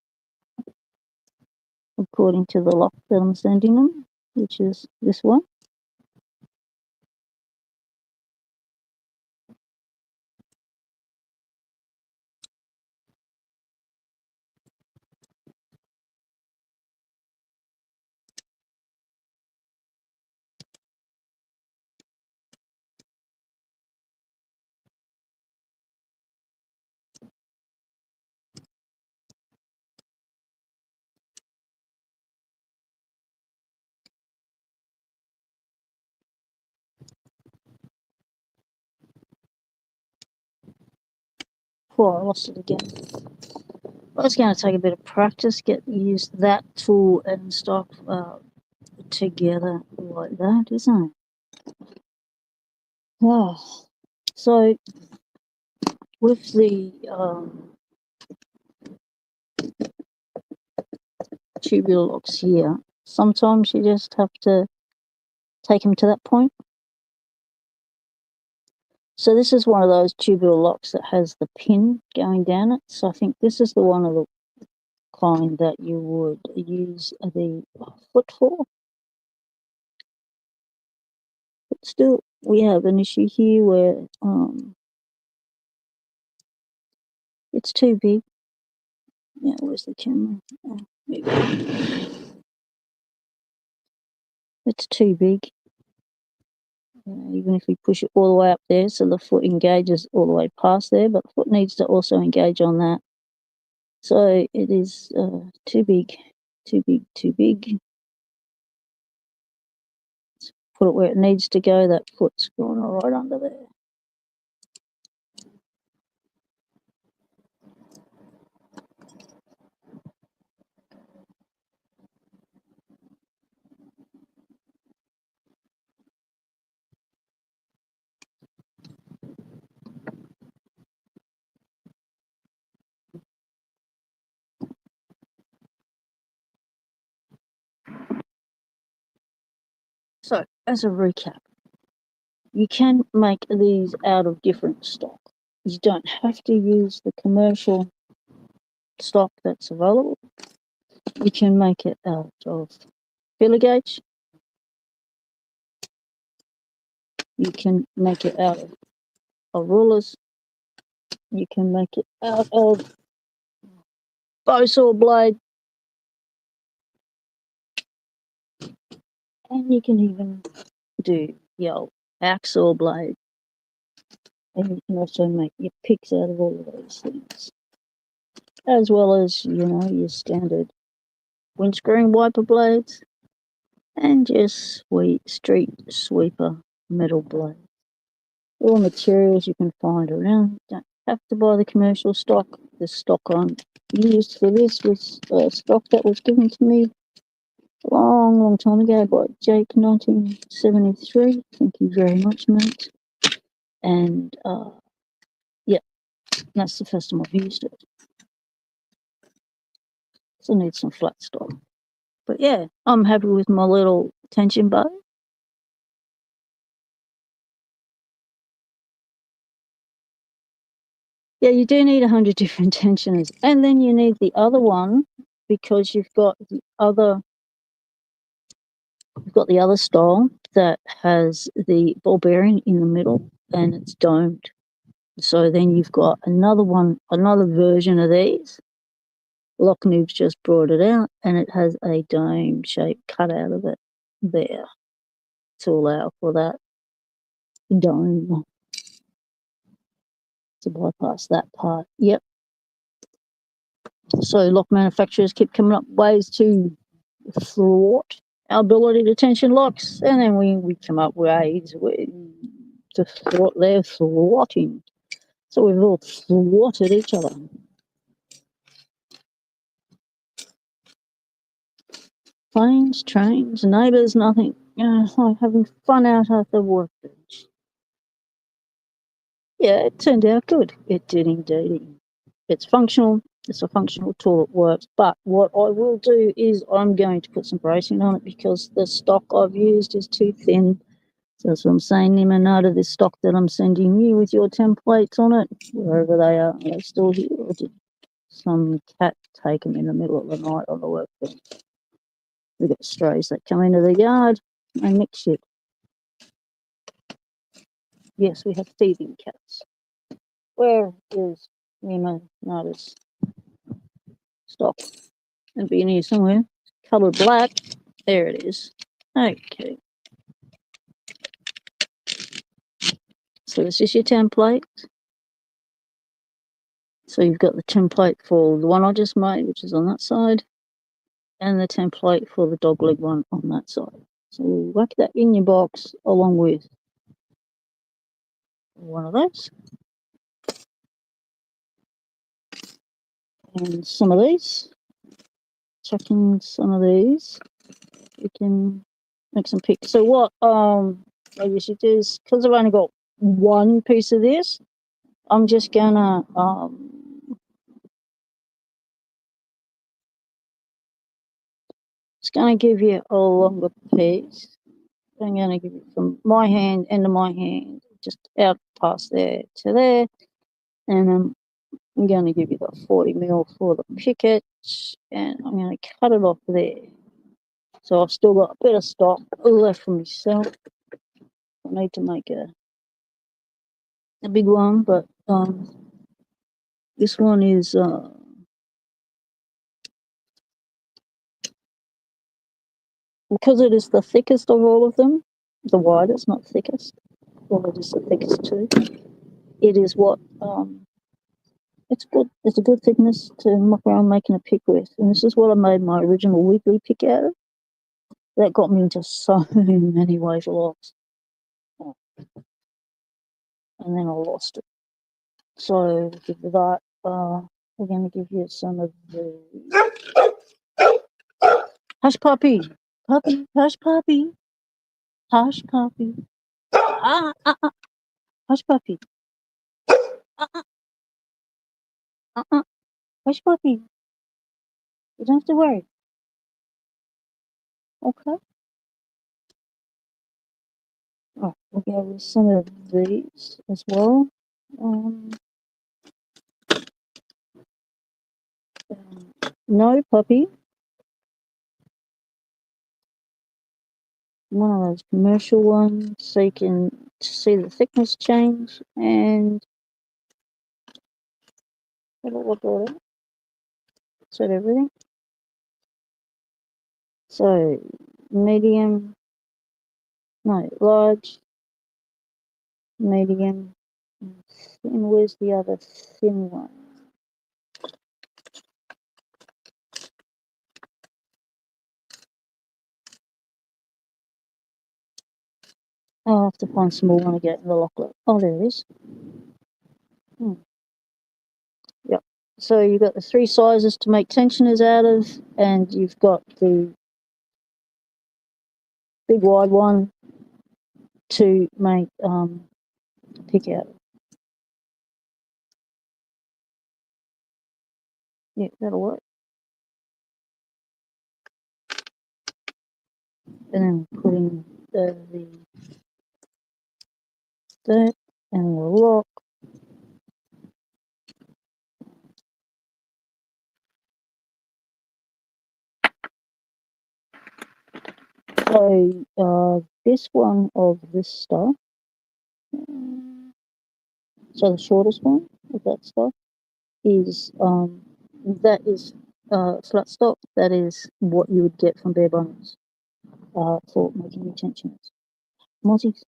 according to the lock that I'm sending them, which is this one. Oh, I lost it again. Well, it's going to take a bit of practice, use that tool and stuff together like that, isn't it? Oh, so with the tubular locks here, sometimes you just have to take them to that point. So this is one of those tubular locks that has the pin going down it. So I think this is the one of the kind that you would use the foot for. But still, we have an issue here where it's too big. Yeah, where's the camera? Oh, it's too big. Even if we push it all the way up there, so the foot engages all the way past there, but the foot needs to also engage on that. So it is too big, too big, too big. Let's put it where it needs to go. That foot's going right under there. So, as a recap, you can make these out of different stock. You don't have to use the commercial stock that's available. You can make it out of filler gauge. You can make it out of rulers. You can make it out of bow saw blade. And you can even do the old hacksaw blade. And you can also make your picks out of all of those things. As well as, your standard windscreen wiper blades and just street sweeper metal blades. All materials you can find around. Don't have to buy the commercial stock. The stock I'm used for this was stock that was given to me a long, long time ago by Jake, 1973. Thank you very much, mate. And yeah, that's the first time I've used it. So I need some flat stock. But yeah, I'm happy with my little tension bow. Yeah, you do need 100 different tensioners. And then you need the other one because you've got the other style that has the ball bearing in the middle and it's domed. So then you've got another version of these. Locknoob's just brought it out and it has a dome shape cut out of it there to allow for that dome to bypass that part. Yep. So lock manufacturers keep coming up with ways to thwart our ability to tension locks, and then we come up with ways to thwart their thwarting. So we've all thwarted each other. Planes, trains, neighbours, nothing. Like having fun out at the workbench. Yeah, it turned out good. It did indeed. It's functional. It's a functional tool. It works. But what I will do is I'm going to put some bracing on it because the stock I've used is too thin. So that's what I'm saying. None of this stock that I'm sending you with your templates on it, wherever they are they still here, or did some cat take them in the middle of the night on the workbench? We've got strays that come into the yard and mix shit. Yes, we have thieving cats. Where is Nemo Notice stock? It'd be in here somewhere. Coloured black. There it is. Okay. So this is your template. So you've got the template for the one I just made, which is on that side, and the template for the dogleg one on that side. So we'll whack that in your box along with one of those. And some of these, chucking some of these, we can make some picks. So what I usually do is, because I've only got one piece of this, I'm just gonna it's gonna give you a longer piece. I'm gonna give it from my hand into my hand, just out past there to there, and I'm gonna give you the 40mm for the picket, and I'm gonna cut it off there. So I've still got a bit of stock left for myself. I need to make a big one, but this one is because it is the thickest of all of them, the widest, not thickest. Well, it is the thickest too. It is what it's good. It's a good thickness to muck around making a pick with, and this is what I made my original weekly pick out of. That got me into so many ways lost, and then I lost it. So with that, we're going to give you some of the hush puppy, hush puppy, hush puppy, hush puppy, hush puppy. You don't have to worry. Okay. Oh, we'll go with some of these as well. No puppy. One of those commercial ones, so you can see the thickness change. And what got it? Set everything. So medium, no, large, medium, and thin. Where's the other thin one? I'll have to find some more when I get in the locker. Oh, there it is. Yep. So you've got the three sizes to make tensioners out of, and you've got the big wide one to make pick out of. Yeah, that'll work. And then putting that and the lock. So this one of this stuff, so the shortest one of that stuff is that is flat stock. That is what you would get from bare bones for making your tensioners. Mozzies,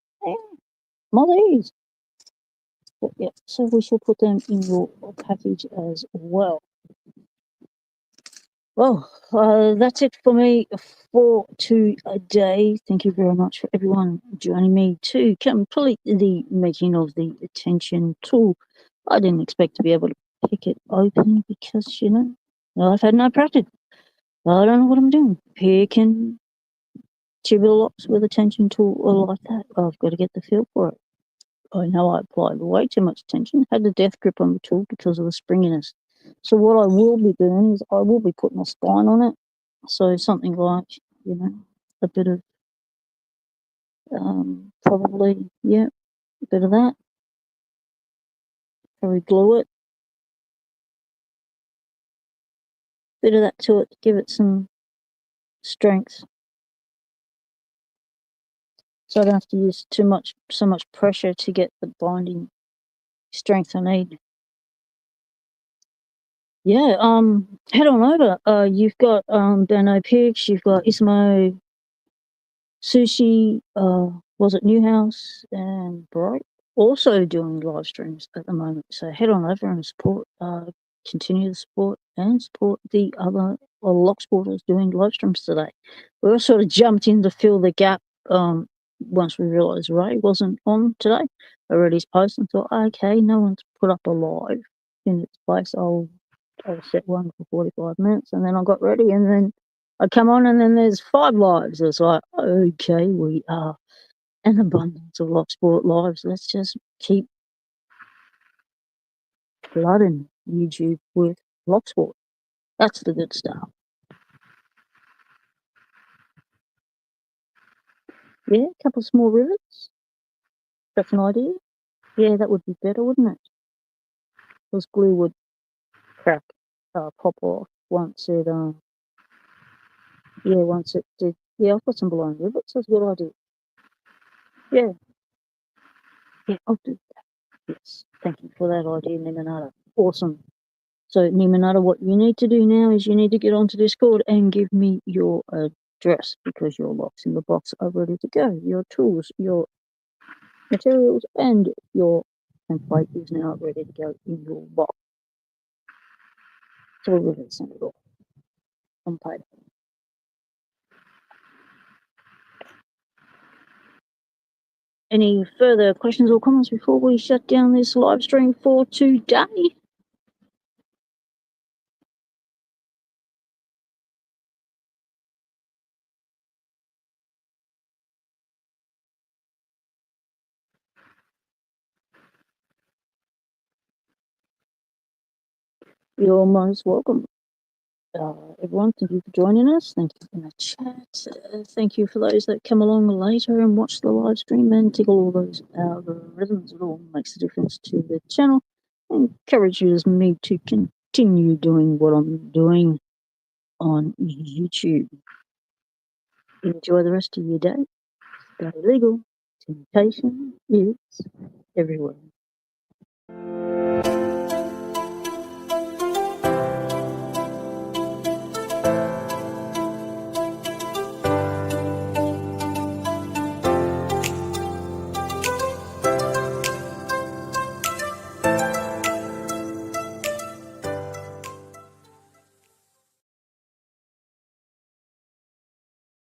mozzies. But yeah, so we shall put them in your package as well. Well, that's it for me for today. Thank you very much for everyone joining me to complete the making of the tension tool. I didn't expect to be able to pick it open because, I've had no practice. I don't know what I'm doing. Picking tubular locks with a tension tool or like that. I've got to get the feel for it. I know I applied way too much tension, had a death grip on the tool because of the springiness. So what I will be doing is I will be putting a spine on it. So something like, a bit of, probably, a bit of that. Probably glue it. Bit of that to it, give it some strength. So I don't have to use so much pressure to get the binding strength I need. Yeah, head on over. You've got Dano Pigs, you've got Ismo Sushi, was it Newhouse and Bright, also doing live streams at the moment. So head on over and support, continue the support and support the other Locksporters doing live streams today. We all sort of jumped in to fill the gap once we realised Ray wasn't on today. I read his post and thought, okay, no one's put up a live in its place. I'll I set one for 45 minutes, and then I got ready, and then I come on, and then there's 5 lives. It's like, okay, we are an abundance of Locksport lives. Let's just keep flooding YouTube with Locksport. That's the good stuff. Yeah, a couple small rivets. That's an idea. Yeah, that would be better, wouldn't it? Because glue would crack, pop off once it, once it did. Yeah, I've got some blown rivets. That's a good idea. Yeah. Yeah, I'll do that. Yes. Thank you for that idea, Nimanata. Awesome. So, Nimanata, what you need to do now is you need to get onto Discord and give me your address, because your locks in the box are ready to go. Your tools, your materials, and your template is now ready to go in your box. So we're going to send it off on paper. Any further questions or comments before we shut down this live stream for today? You're most welcome. Everyone, thank you for joining us. Thank you in the chat. Thank you for those that come along later and watch the live stream and tickle all those algorithms. It all makes a difference to the channel. Encourages me to continue doing what I'm doing on YouTube. Enjoy the rest of your day. Stay legal. Temptation is everywhere.